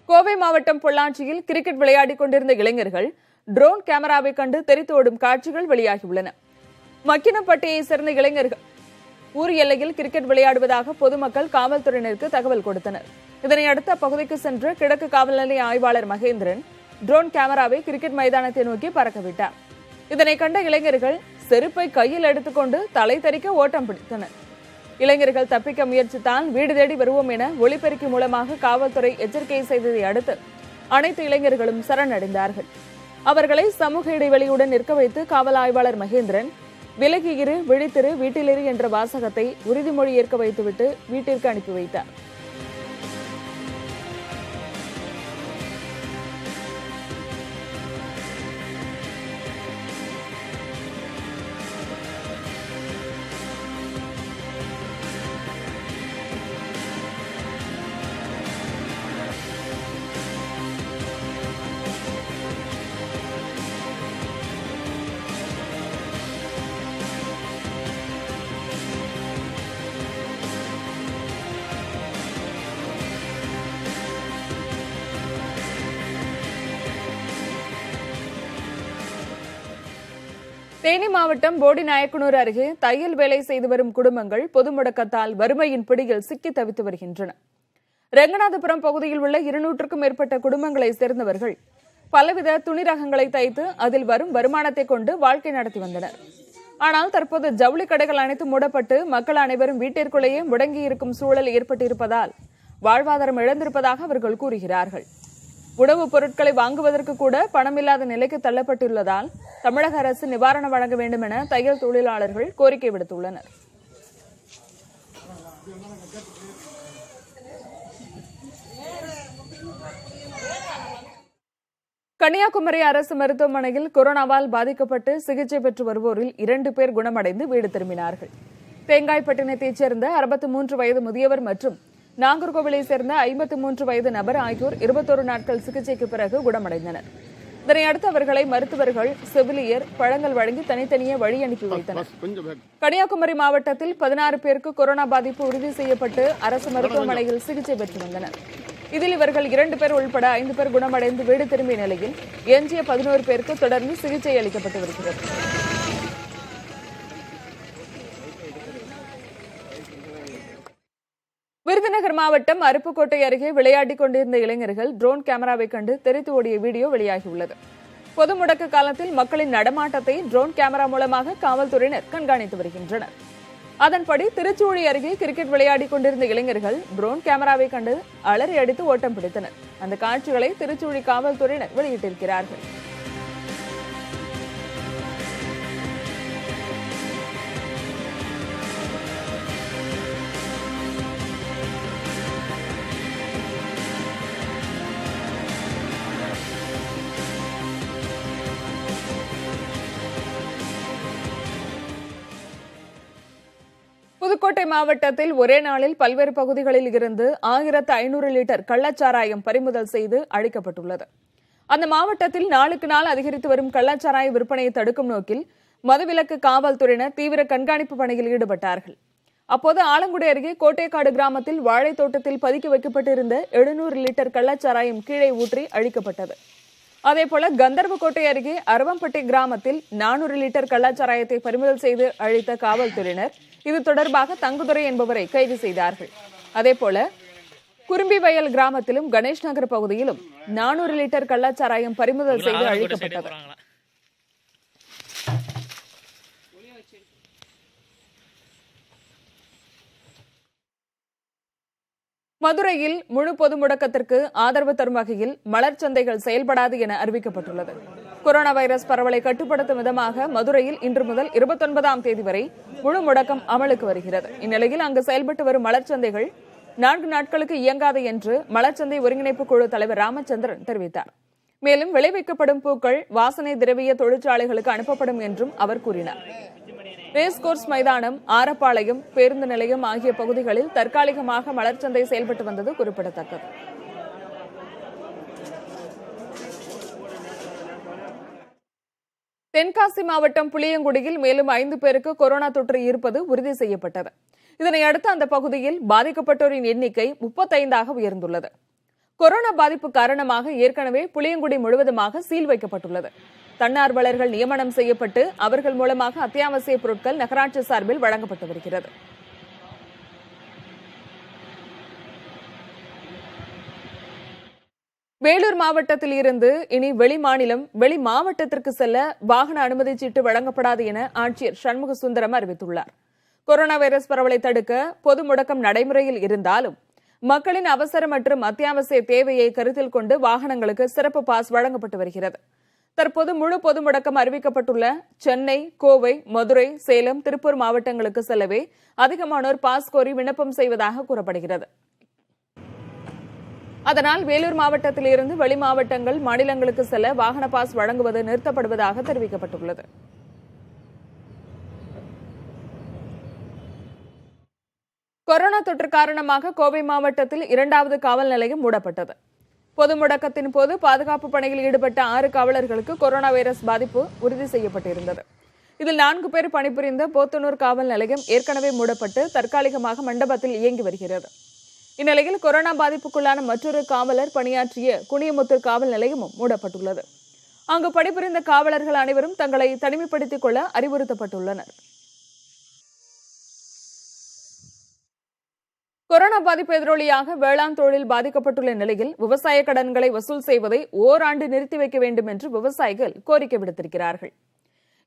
கோவை மாவட்டம் பொள்ளாச்சியில் கிரிக்கெட் விளையாடிக் கொண்டிருந்த இளைஞர்கள் ட்ரோன் கேமராவை கண்டு தெரித்து ஓடும் காட்சிகள் வெளியாகியுள்ளன. மக்கினப்பட்டியை சேர்ந்த இளைஞர்கள் ஊர் எல்லையில் கிரிக்கெட் விளையாடுவதாக பொதுமக்கள் காவல்துறையினருக்கு தகவல் கொடுத்தனர். இதனையடுத்து அப்பகுதிக்கு சென்று கிழக்கு காவல் நிலைய ஆய்வாளர் மகேந்திரன் ட்ரோன் கேமராவை கிரிக்கெட் மைதானத்தை நோக்கி பறக்கவிட்டார். இதனை கண்ட இளைஞர்கள் செருப்பை கையில் எடுத்துக்கொண்டு தலை தெறிக்க ஓட்டம் பிடித்தனர். இளைஞர்கள் தப்பிக்க முயற்சித்தால் வீடு தேடி வருவோம் என ஒலிபெருக்கி மூலமாக காவல்துறை எச்சரிக்கை செய்ததை அடுத்து அனைத்து இளைஞர்களும் சரணடைந்தார்கள். அவர்களை சமூக இடைவெளியுடன் நிற்க வைத்து காவல் ஆய்வாளர் மகேந்திரன் விலகி இரு, விழித்திரு, வீட்டிலிரு என்ற வாசகத்தை உறுதிமொழி ஏற்க வைத்துவிட்டு வீட்டிற்கு அனுப்பி வைத்தார். தேனி மாவட்டம் போடிநாயக்கனூர் அருகே தையல் வேலை செய்து வரும் குடும்பங்கள் பொது முடக்கத்தால் வறுமையின் பிடியில் சிக்கி தவித்து வருகின்றன. ரெங்கநாதபுரம் பகுதியில் உள்ள 200க்கும் மேற்பட்ட குடும்பங்களைச் சேர்ந்தவர்கள் பலவித துணி ரகங்களை தைத்து அதில் வரும் வருமானத்தை கொண்டு வாழ்க்கை நடத்தி வந்தனர். ஆனால் தற்போது ஜவுளி கடைகள் அனைத்தும் மூடப்பட்டு மக்கள் அனைவரும் வீட்டிற்குள்ளேயே முடங்கியிருக்கும் சூழல் ஏற்பட்டிருப்பதால் வாழ்வாதாரம் இழந்திருப்பதாக அவர்கள் கூறுகிறார்கள். உணவுப் பொருட்களை வாங்குவதற்கு கூட பணமில்லாத நிலைக்கு தள்ளப்பட்டுள்ளதால் தமிழக அரசு நிவாரணம் வழங்க வேண்டும் என தையல் தொழிலாளர்கள் கோரிக்கை விடுத்துள்ளனர். கன்னியாகுமரி அரசு மருத்துவமனையில் கொரோனாவால் பாதிக்கப்பட்டு சிகிச்சை பெற்று வருவோரில் 2 பேர் குணமடைந்து வீடு திரும்பினார்கள். தேங்காய்பட்டினத்தைச் சேர்ந்த 63 வயது முதியவர் மற்றும் நாகர்கோவிலை சேர்ந்த 53 வயது நபர் ஆகியோர் 21 நாட்கள் சிகிச்சைக்கு பிறகு குணமடைந்தனர். இதனையடுத்து அவர்களை மருத்துவர்கள், செவிலியர் பழங்கள் வழங்கி தனித்தனியே வழி அனுப்பி வைத்தனர். கன்னியாகுமரி மாவட்டத்தில் 16 பேருக்கு கொரோனா பாதிப்பு உறுதி செய்யப்பட்டு அரசு மருத்துவமனையில் சிகிச்சை பெற்று வந்தனர். இதில் இவர்கள் 2 பேர் உள்பட 5 பேர் குணமடைந்து வீடு திரும்பிய நிலையில் எஞ்சிய 11 பேருக்கு தொடர்ந்து சிகிச்சை அளிக்கப்பட்டு வருகிறது. விருதுநகர் மாவட்டம் அருப்புக்கோட்டை அருகே விளையாடிக் கொண்டிருந்த இளைஞர்கள் ட்ரோன் கேமராவை கண்டு தெரித்து ஓடிய வீடியோ வெளியாகியுள்ளது. பொது முடக்க காலத்தில் மக்களின் நடமாட்டத்தை ட்ரோன் கேமரா மூலமாக காவல்துறையினர் கண்காணித்து வருகின்றனர். அதன்படி திருச்சூழி அருகே கிரிக்கெட் விளையாடிக் கொண்டிருந்த இளைஞர்கள் ட்ரோன் கேமராவை கண்டு அலறி அடித்து ஓட்டம் பிடித்தனர். அந்த காட்சிகளை திருச்சூழி காவல்துறையினர் வெளியிட்டிருக்கிறார்கள். புதுக்கோட்டை மாவட்டத்தில் ஒரே நாளில் பல்வேறு பகுதிகளில் இருந்து 1500 லிட்டர் கள்ளச்சாராயம் பறிமுதல் செய்து அழிக்கப்பட்டுள்ளது. அந்த மாவட்டத்தில் நாளுக்கு நாள் அதிகரித்து வரும் கள்ளச்சாராய விற்பனையை தடுக்கும் நோக்கில் மதுவிலக்கு காவல்துறையினர் தீவிர கண்காணிப்பு பணியில் ஈடுபட்டார்கள். அப்போது ஆலங்குடி அருகே கோட்டைக்காடு கிராமத்தில் வாழைத் தோட்டத்தில் பதுக்கி வைக்கப்பட்டிருந்த 700 லிட்டர் கள்ளச்சாராயம் கீழே ஊற்றி அழிக்கப்பட்டது. அதேபோல கந்தர்வக்கோட்டை அருகே அரவம்பட்டி கிராமத்தில் 400 லிட்டர் கள்ளச்சாராயத்தை பறிமுதல் செய்து அழித்த காவல்துறையினர் இது தொடர்பாக தங்குதுரை என்பவரை கைது செய்தார்கள். அதேபோல குறும்பிவயல் கிராமத்திலும் கணேஷ் நகர் பகுதியிலும் 400 லிட்டர் கள்ளச்சாராயம் பறிமுதல் செய்து அழிக்கப்பட்டது. மதுரையில் முழு பொது முடக்கத்திற்கு ஆதரவு தரும் வகையில் மலர் சந்தைகள் செயல்படாது என அறிவிக்கப்பட்டுள்ளது. கொரோனா வைரஸ் பரவலை கட்டுப்படுத்தும் விதமாக மதுரையில் இன்று முதல் 29ஆம் தேதி வரை முழு முடக்கம் அமலுக்கு வருகிறது. இந்நிலையில் அங்கு செயல்பட்டு வரும் மலர் சந்தைகள் 4 நாட்களுக்கு இயங்காது என்று மலர்ச்சந்தை ஒருங்கிணைப்பு குழு தலைவர் ராமச்சந்திரன் தெரிவித்தார். மேலும் விளைவிக்கப்படும் பூக்கள் வாசனை திரவிய தொழிற்சாலைகளுக்கு அனுப்பப்படும் என்றும் அவர் கூறினார். ரேஸ்கோர்ஸ் மைதானம், ஆரப்பாளையம் பேருந்து நிலையம் ஆகிய பகுதிகளில் தற்காலிகமாக மலர்ச்சந்தை செயல்பட்டு வந்தது குறிப்பிடத்தக்கது. தென்காசி மாவட்டம் புளியங்குடியில் மேலும் 5 பேருக்கு கொரோனா தொற்று இருப்பது உறுதி செய்யப்பட்டது. இதனையடுத்து அந்த பகுதியில் பாதிக்கப்பட்டோரின் எண்ணிக்கை 35ஆக உயர்ந்துள்ளது. கொரோனா பாதிப்பு காரணமாக ஏற்கனவே புளியங்குடி முழுவதுமாக சீல் வைக்கப்பட்டுள்ளது. தன்னார்வலர்கள் நியமனம் செய்யப்பட்டு அவர்கள் மூலமாக அத்தியாவசிய பொருட்கள் நகராட்சி சார்பில் வழங்கப்பட்டு வருகிறது. வேலூர் மாவட்டத்தில் இருந்து இனி வெளி மாநிலம், வெளி மாவட்டத்திற்கு செல்ல வாகன அனுமதி சீட்டு வழங்கப்படாது என ஆட்சியர் சண்முக சுந்தரம் அறிவித்துள்ளார். கொரோனா வைரஸ் பரவலை தடுக்க பொது முடக்கம் நடைமுறையில் இருந்தாலும் மக்களின் அவசர மற்றும் அத்தியாவசிய தேவையை கருத்தில் கொண்டு வாகனங்களுக்கு சிறப்பு பாஸ் வழங்கப்பட்டு வருகிறது. தற்போது முழு பொது முடக்கம் அறிவிக்கப்பட்டுள்ள சென்னை, கோவை, மதுரை, சேலம், திருப்பூர் மாவட்டங்களுக்கு செல்லவே அதிகமானோர் பாஸ் கோரி விண்ணப்பம் செய்வதாக கூறப்படுகிறது. அதனால் வேலூர் மாவட்டத்தில் இருந்து வெளி மாவட்டங்கள், மாநிலங்களுக்கு செல்ல வாகன பாஸ் வழங்குவது நிறுத்தப்படுவதாக தெரிவிக்கப்பட்டுள்ளது. கொரோனா தொற்று காரணமாக கோவை மாவட்டத்தில் 2வது காவல் நிலையம் மூடப்பட்டது. பொது முடக்கத்தின் போது பாதுகாப்பு பணியில் ஈடுபட்ட 6 காவலர்களுக்கு கொரோனா வைரஸ் பாதிப்பு உறுதி செய்யப்பட்டிருந்தது. இதில் 4 பேர் பணிபுரிந்த போத்தனூர் காவல் நிலையம் ஏற்கனவே மூடப்பட்டு தற்காலிகமாக மண்டபத்தில் இயங்கி வருகிறது. இந்நிலையில் கொரோனா பாதிப்புக்குள்ளான மற்றொரு காவலர் பணியாற்றிய குனியமுத்தூர் காவல் நிலையமும் மூடப்பட்டுள்ளது. அங்கு பணிபுரிந்த காவலர்கள் அனைவரும் தங்களை தனிமைப்படுத்திக் கொள்ள அறிவுறுத்தப்பட்டுள்ளனர். கொரோனா பாதிப்பு எதிரொலியாக வேளாண் தொழில் பாதிக்கப்பட்டுள்ள நிலையில் விவசாய கடன்களை வசூல் செய்வதை ஓராண்டு நிறுத்தி வைக்க வேண்டும் என்று விவசாயிகள் கோரிக்கை விடுத்திருக்கிறார்கள்.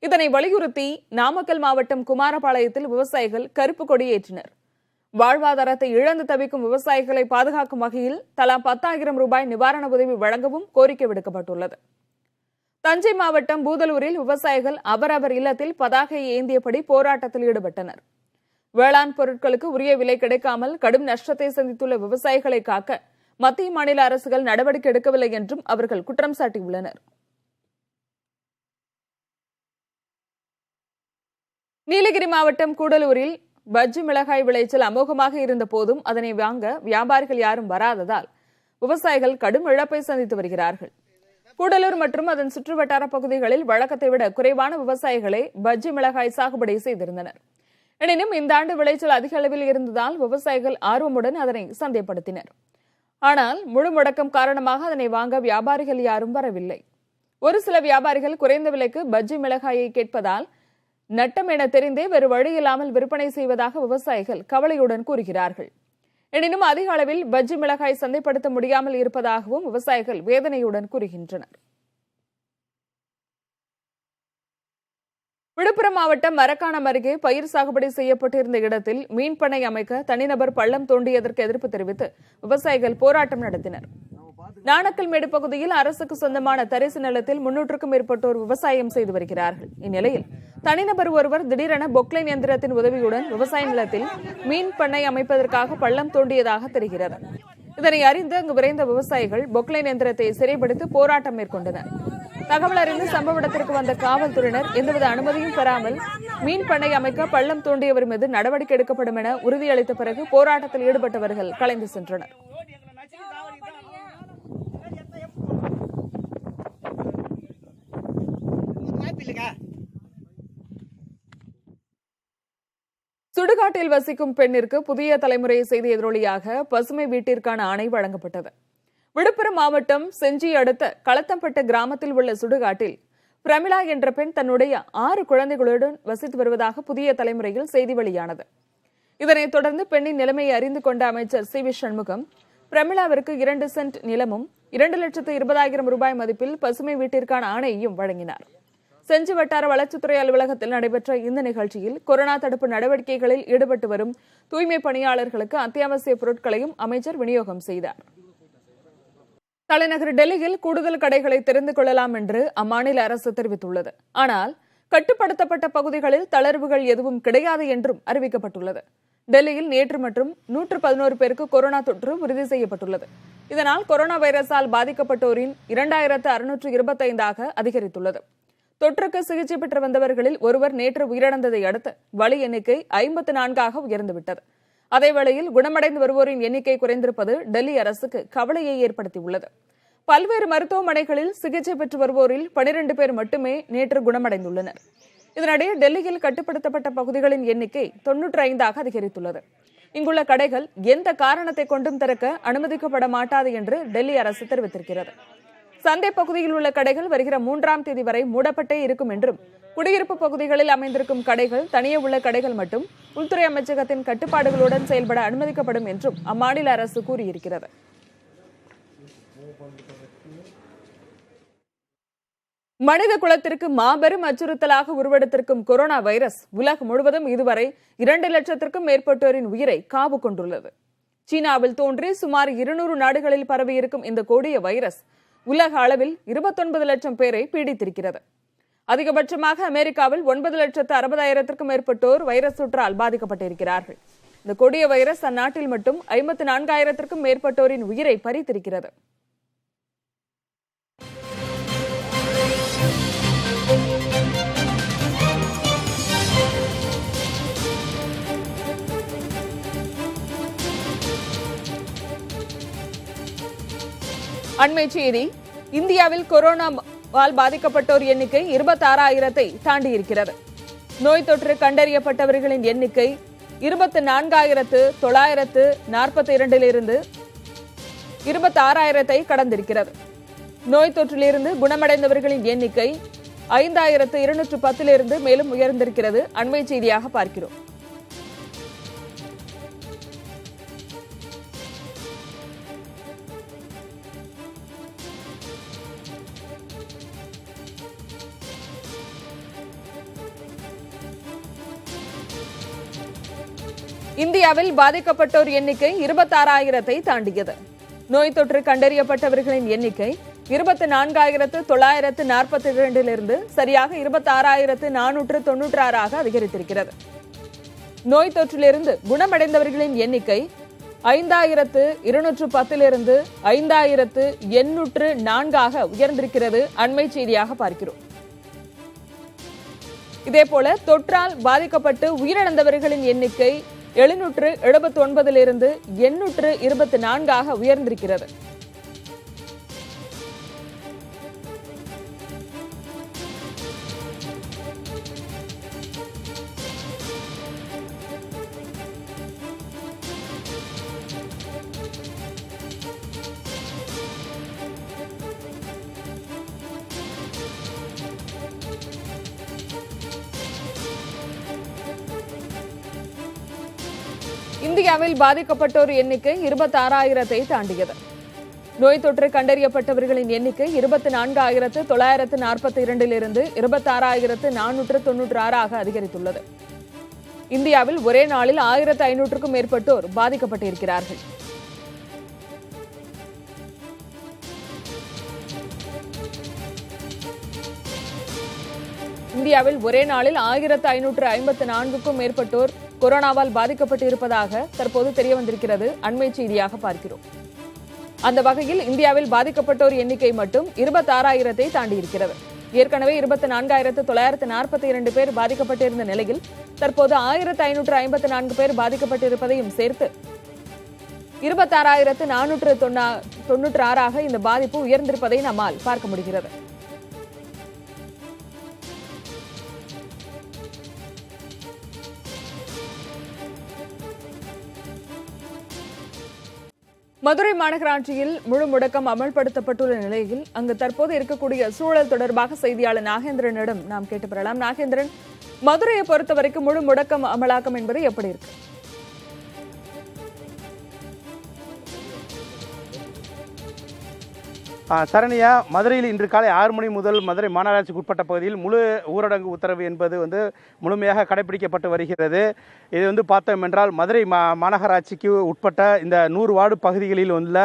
இதனை வலியுறுத்தி நாமக்கல் மாவட்டம் குமாரபாளையத்தில் விவசாயிகள் கருப்பு கொடியேற்றினர். வாழ்வாதாரத்தை இழந்து தவிக்கும் விவசாயிகளை பாதுகாக்கும் வகையில் தலா 10,000 ரூபாய் நிவாரண உதவி வழங்கவும் கோரிக்கை விடுக்கப்பட்டுள்ளது. தஞ்சை மாவட்டம் பூதலூரில் விவசாயிகள் அவரவர் இல்லத்தில் பதாகையை ஏந்தியபடி போராட்டத்தில் ஈடுபட்டனர். வேளாண் பொருட்களுக்கு உரிய விலை கிடைக்காமல் கடும் நஷ்டத்தை சந்தித்துள்ள விவசாயிகளை காக்க மத்திய மாநில அரசுகள் நடவடிக்கை எடுக்கவில்லை என்றும் அவர்கள் குற்றம் சாட்டியுள்ளனர். நீலகிரி மாவட்டம் கூடலூரில் பஜ்ஜி மிளகாய் விளைச்சல் அமோகமாக இருந்த போதும் அதனை வாங்க வியாபாரிகள் யாரும் வராததால் விவசாயிகள் கடும் இழப்பை சந்தித்து வருகிறார்கள். கூடலூர் மற்றும் அதன் சுற்றுவட்டார பகுதிகளில் வழக்கத்தை விட குறைவான விவசாயிகளே பஜ்ஜி மிளகாய் சாகுபடி செய்திருந்தனர். எனினும் இந்த ஆண்டு விளைச்சல் அதிக அளவில் இருந்ததால் விவசாயிகள் ஆர்வமுடன் அதனை சந்தைப்படுத்தினர். ஆனால் முழு முடக்கம் காரணமாக அதனை வாங்க வியாபாரிகள் யாரும் வரவில்லை. ஒரு சில வியாபாரிகள் குறைந்த விலைக்கு பஜ்ஜி மிளகாயை கேட்பதால் நட்டம் என தெரிந்தே வேறு வழியில்லாமல் விற்பனை செய்வதாக விவசாயிகள் கவலையுடன் கூறுகிறார்கள். எனினும் அதிக அளவில் பஜ்ஜி மிளகாய் சந்தைப்படுத்த முடியாமல் இருப்பதாகவும் விவசாயிகள் வேதனையுடன் கூறுகின்றனர். விழுப்புரம் மாவட்டம் மரக்காணம் அருகே பயிர் சாகுபடி செய்யப்பட்டிருந்த இடத்தில் மீன் பண்ணை அமைக்க தனிநபர் பள்ளம் தோண்டியதற்கு எதிர்ப்பு தெரிவித்து விவசாயிகள் போராட்டம் நடத்தினர். நாணக்கல்மேடு பகுதியில் அரசுக்கு சொந்தமான தரிசு நிலத்தில் 300க்கும் மேற்பட்டோர் விவசாயம் செய்து வருகிறார்கள். இந்நிலையில் தனிநபர் ஒருவர் திடீரென பொக்லைன் எந்திரத்தின் உதவியுடன் விவசாய நிலத்தில் மீன் பண்ணை அமைப்பதற்காக பள்ளம் தோண்டியதாக தெரிகிறது. இதனை அறிந்து அங்கு விரைந்த விவசாயிகள் பொக்லைன் எந்திரத்தை சிறைபிடித்து போராட்டம் மேற்கொண்டனர். தகவல் அறிந்து சம்பவ இடத்திற்கு வந்த காவல்துறையினர் எந்தவித அனுமதியும் பெறாமல் மீன் பண்ணை அமைக்க பள்ளம் தோண்டியவர் மீது நடவடிக்கை எடுக்கப்படும் என உறுதியளித்த பிறகு போராட்டத்தில் ஈடுபட்டவர்கள் கலைந்து சென்றனர். சுடுகாட்டில் வசிக்கும் பெண்ணிற்கு புதிய தலைமுறை செய்தி எதிரொலியாக பசுமை வீட்டிற்கான ஆணை வழங்கப்பட்டது. விழுப்புரம் மாவட்டம் செஞ்சி அடுத்த களத்தம்பட்டு கிராமத்தில் உள்ள சுடுகாட்டில் பிரமிளா என்ற பெண் தன்னுடைய 6 குழந்தைகளுடன் வசித்து வருவதாக புதிய தலைமுறையில் செய்தி வெளியானது. இதனைத் தொடர்ந்து பெண்ணின் நிலைமையை அறிந்து கொண்ட அமைச்சர் சி வி சண்முகம் பிரமிளாவிற்கு 2 சென்ட் நிலமும் 2,20,000 ரூபாய் மதிப்பில் பசுமை வீட்டிற்கான ஆணையையும் வழங்கினார். செஞ்சி வட்டார வளர்ச்சித்துறை அலுவலகத்தில் நடைபெற்ற இந்த நிகழ்ச்சியில் கொரோனா தடுப்பு நடவடிக்கைகளில் ஈடுபட்டு வரும் தூய்மை பணியாளர்களுக்கு அத்தியாவசிய பொருட்களையும் அமைச்சர் விநியோகம் செய்தார். தலைநகர் டெல்லியில் கூடுதல் கடைகளை திறந்து கொள்ளலாம் என்று அம்மாநில அரசு தெரிவித்துள்ளது. ஆனால் கட்டுப்படுத்தப்பட்ட பகுதிகளில் தளர்வுகள் எதுவும் கிடையாது என்றும் அறிவிக்கப்பட்டுள்ளது. டெல்லியில் நேற்று மற்றும் 111 பேருக்கு கொரோனா தொற்று உறுதி செய்யப்பட்டுள்ளது. இதனால் கொரோனா வைரஸால் பாதிக்கப்பட்டோரின் 2625 அதிகரித்துள்ளது. தொற்றுக்கு சிகிச்சை பெற்று வந்தவர்களில் ஒருவர் நேற்று உயிரிழந்ததை அடுத்து பலி எண்ணிக்கை 54 உயர்ந்துவிட்டது. அதேவேளையில் குணமடைந்து வருவோரின் எண்ணிக்கை குறைந்திருப்பது டெல்லி அரசுக்கு கவலையை ஏற்படுத்தியுள்ளது. பல்வேறு மருத்துவமனைகளில் சிகிச்சை பெற்று வருவோரில் 12 பேர் மட்டுமே நேற்று குணமடைந்துள்ளனர். இதனிடையே டெல்லியில் கட்டுப்படுத்தப்பட்ட பகுதிகளின் எண்ணிக்கை 95ஆக அதிகரித்துள்ளது. இங்குள்ள கடைகள் எந்த காரணத்தை கொண்டும் திறக்க அனுமதிக்கப்பட மாட்டாது என்று டெல்லி அரசு தெரிவித்திருக்கிறது. சந்தை பகுதியில் உள்ள கடைகள் வருகிற 3ஆம் தேதி வரை மூடப்பட்டே இருக்கும் என்றும், குடியிருப்பு பகுதிகளில் அமைந்திருக்கும் கடைகள், தனியே உள்ள கடைகள் மட்டும் உள்துறை அமைச்சகத்தின் கட்டுப்பாடுகளுடன் செயல்பட அனுமதிக்கப்படும் என்றும் அம்மாநில அரசு கூறியிருக்கிறது. மனித குலத்திற்கு மாபெரும் அச்சுறுத்தலாக உருவெடுத்திருக்கும் கொரோனா வைரஸ் உலகம் முழுவதும் இதுவரை 2 லட்சத்திற்கும் மேற்பட்டோரின் உயிரை காவு கொண்டுள்ளது. சீனாவில் தோன்றி சுமார் 200 நாடுகளில் பரவியிருக்கும் இந்த கொடிய வைரஸ் உலக அளவில் 29 லட்சம் பேரை பீடித்திருக்கிறது. அதிகபட்சமாக அமெரிக்காவில் 9,60,000க்கும் மேற்பட்டோர் வைரஸ் தொற்றால் பாதிக்கப்பட்டிருக்கிறார்கள். இந்த கொடிய வைரஸ் அந்நாட்டில் மட்டும் 54,000க்கும் மேற்பட்டோரின் உயிரை பறித்திருக்கிறது. அண்மை செய்தி. இந்தியாவில் கொரோனாவால் பாதிக்கப்பட்டோர் எண்ணிக்கை 26,000ஐ தாண்டியிருக்கிறது. நோய் தொற்று கண்டறியப்பட்டவர்களின் எண்ணிக்கை 24,942 26,000ஐ கடந்திருக்கிறது. நோய் தொற்றிலிருந்து குணமடைந்தவர்களின் எண்ணிக்கை 5,210 மேலும் உயர்ந்திருக்கிறது. அண்மை செய்தியாக பார்க்கிறோம். இந்தியாவில் பாதிக்கப்பட்டோர் எண்ணிக்கை 26,000ஐ தாண்டியது. நோய் தொற்று கண்டறியப்பட்டவர்களின் எண்ணிக்கை 24,942 சரியாக 26,496 அதிகரித்திருக்கிறது. நோய் தொற்றிலிருந்து குணமடைந்தவர்களின் எண்ணிக்கை 5,210 5,804 உயர்ந்திருக்கிறது. அண்மை செய்தியாக பார்க்கிறோம். இதேபோல தொற்றால் பாதிக்கப்பட்டு உயிரிழந்தவர்களின் எண்ணிக்கை 779 824 உயர்ந்திருக்கிறது. இந்தியாவில் பாதிக்கப்பட்டோர் எண்ணிக்கை 26,000ஐ தாண்டியது. நோய் தொற்று கண்டறியப்பட்டவர்களின் எண்ணிக்கை 24,942 26,496 அதிகரித்துள்ளது. இந்தியாவில் ஒரே நாளில் 1,500க்கும் மேற்பட்டோர் பாதிக்கப்பட்டிருக்கிறார்கள். இந்தியாவில் ஒரே நாளில் 1,554க்கும் மேற்பட்டோர் கொரோனாவால் பாதிக்கப்பட்டிருப்பதாக தற்போது தெரிய வந்திருக்கிறது. அண்மை செய்தியாக பார்க்கிறோம். அந்த வகையில் இந்தியாவில் பாதிக்கப்பட்டோர் எண்ணிக்கை மட்டும் 26,000ஐ தாண்டியிருக்கிறது. ஏற்கனவே 24,942 பேர் பாதிக்கப்பட்டிருந்த நிலையில் தற்போது 1,554 பேர் பாதிக்கப்பட்டிருப்பதையும் சேர்த்து 26,496 இந்த பாதிப்பு உயர்ந்திருப்பதை நம்மால் பார்க்க முடிகிறது. மதுரை மாநகராட்சியில் முழு முடக்கம் அமல்படுத்தப்பட்டுள்ள நிலையில் அங்கு தற்போது இருக்கக்கூடிய சூழல் தொடர்பாக செய்தியாளர் நாகேந்திரனிடம் நாம் கேட்டு பெறலாம். நாகேந்திரன், மதுரையை பொறுத்த வரைக்கும் முழு முடக்கம் அமலாக்கம் என்பது எப்படி இருக்கு? சரணியா, மதுரையில் இன்று காலை 6 மணி முதல் மதுரை மாநகராட்சிக்கு உட்பட்ட பகுதியில் முழு ஊரடங்கு உத்தரவு என்பது முழுமையாக கடைபிடிக்கப்பட்டு வருகிறது. இது பார்த்தோம் என்றால் மதுரை மாநகராட்சிக்கு உட்பட்ட இந்த 100 வார்டு பகுதிகளில் உள்ள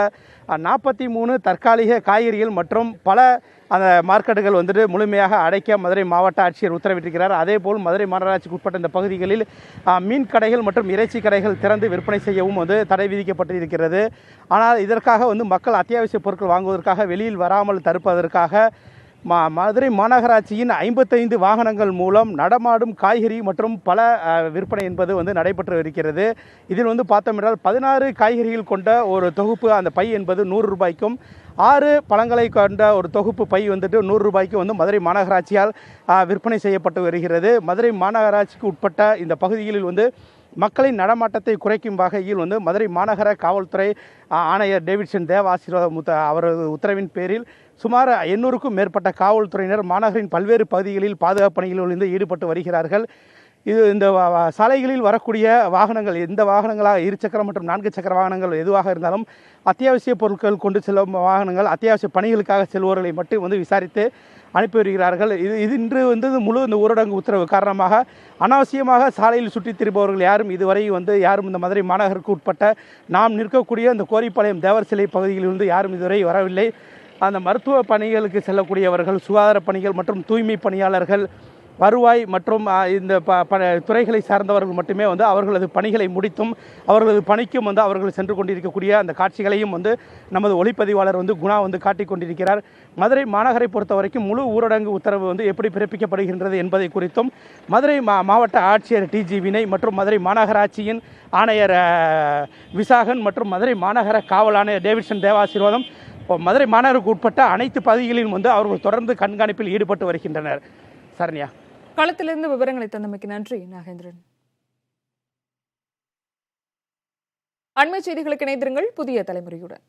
43 தற்காலிக காய்கறிகள் மற்றும் பல அந்த மார்க்கெட்டுகள் முழுமையாக அடைக்க மதுரை மாவட்ட ஆட்சியர் உத்தரவிட்டிருக்கிறார். அதேபோல் மதுரை மாநகராட்சிக்கு உட்பட்ட இந்த பகுதிகளில் மீன் கடைகள் மற்றும் இறைச்சி கடைகள் திறந்து விற்பனை செய்யவும் தடை விதிக்கப்பட்டிருக்கிறது. ஆனால் இதற்காக மக்கள் அத்தியாவசிய பொருட்கள் வாங்குவதற்காக வெளியில் வராமல் தடுப்பதற்காக மதுரை மாநகராட்சியின் 55 வாகனங்கள் மூலம் நடமாடும் காய்கறி மற்றும் பல விற்பனை என்பது வந்து நடைபெற்று இருக்கிறது. இதில் வந்து பார்த்தோம் என்றால் 16 காய்கறிகள் கொண்ட ஒரு தொகுப்பு அந்த பை என்பது 100 ரூபாய்க்கும், 6 பழங்களை கொண்ட ஒரு தொகுப்பு பை வந்துட்டு 100 ரூபாய்க்கு வந்து மதுரை மாநகராட்சியால் விற்பனை செய்யப்பட்டு வருகிறது. மதுரை மாநகராட்சிக்கு உட்பட்ட இந்த பகுதிகளில் வந்து மக்களின் நடமாட்டத்தை குறைக்கும் வகையில் வந்து மதுரை மாநகர காவல்துறை ஆணையர் டேவிட்சன் தேவ ஆசீர்வாதம் அவரது உத்தரவின் பேரில் சுமார் 800க்கும் மேற்பட்ட காவல்துறையினர் மாநகரின் பல்வேறு பகுதிகளில் பாதுகாப்பு பணிகளில் வந்து ஈடுபட்டு வருகிறார்கள். இந்த சாலைகளில் வரக்கூடிய வாகனங்கள் எந்த வாகனங்களாக இருசக்கர மற்றும் 4 சக்கர வாகனங்கள் எதுவாக இருந்தாலும் அத்தியாவசிய பொருட்கள் கொண்டு செல்லும் வாகனங்கள் அத்தியாவசிய பணிகளுக்காக செல்வோர்களை மட்டும் வந்து விசாரித்து அனுப்பி வருகிறார்கள். இது இன்று வந்து முழு இந்த ஊரடங்கு உத்தரவு காரணமாக அனாவசியமாக சாலையில் சுற்றித் திரிபவர்கள் யாரும் இதுவரை வந்து யாரும் இந்த மதுரை மாநகருக்கு உட்பட்ட நாம் நிற்கக்கூடிய இந்த கோரிப்பாளையம் தேவர் சிலை பகுதியில் வந்து யாரும் இதுவரை வரவில்லை. அந்த மருத்துவ பணிகளுக்கு செல்லக்கூடியவர்கள், சுகாதார பணிகள் மற்றும் தூய்மை பணியாளர்கள், வருவாய் மற்றும் இந்த துறைகளை சார்ந்தவர்கள் மட்டுமே வந்து அவர்களது பணிகளை முடித்தும் அவர்களது பணிக்கும் வந்து அவர்கள் சென்று கொண்டிருக்கக்கூடிய அந்த காட்சிகளையும் வந்து நமது ஒளிப்பதிவாளர் வந்து குணா வந்து காட்டிக் கொண்டிருக்கிறார். மதுரை மாநகரை பொறுத்த வரைக்கும் முழு ஊரடங்கு உத்தரவு வந்து எப்படி பிறப்பிக்கப்படுகின்றது என்பதை குறித்தும் மதுரை மாவட்ட ஆட்சியர் டிஜி வினய் மற்றும் மதுரை மாநகராட்சியின் ஆணையர் விசாகன் மற்றும் மதுரை மாநகர காவல் ஆணையர் டேவிட்சன் தேவாசீர்வாதம் மதுரை மாநகருக்கு உட்பட்ட அனைத்து பகுதிகளிலும் வந்து அவர்கள் தொடர்ந்து கண்காணிப்பில் ஈடுபட்டு வருகின்றனர். சரண்யா, களத்திலிருந்து விவரங்களை தந்தமைக்கு நன்றி நாகேந்திரன். அண்மை செய்திகளுக்கு இணைந்திருங்கள் புதிய தலைமுறையுடன்.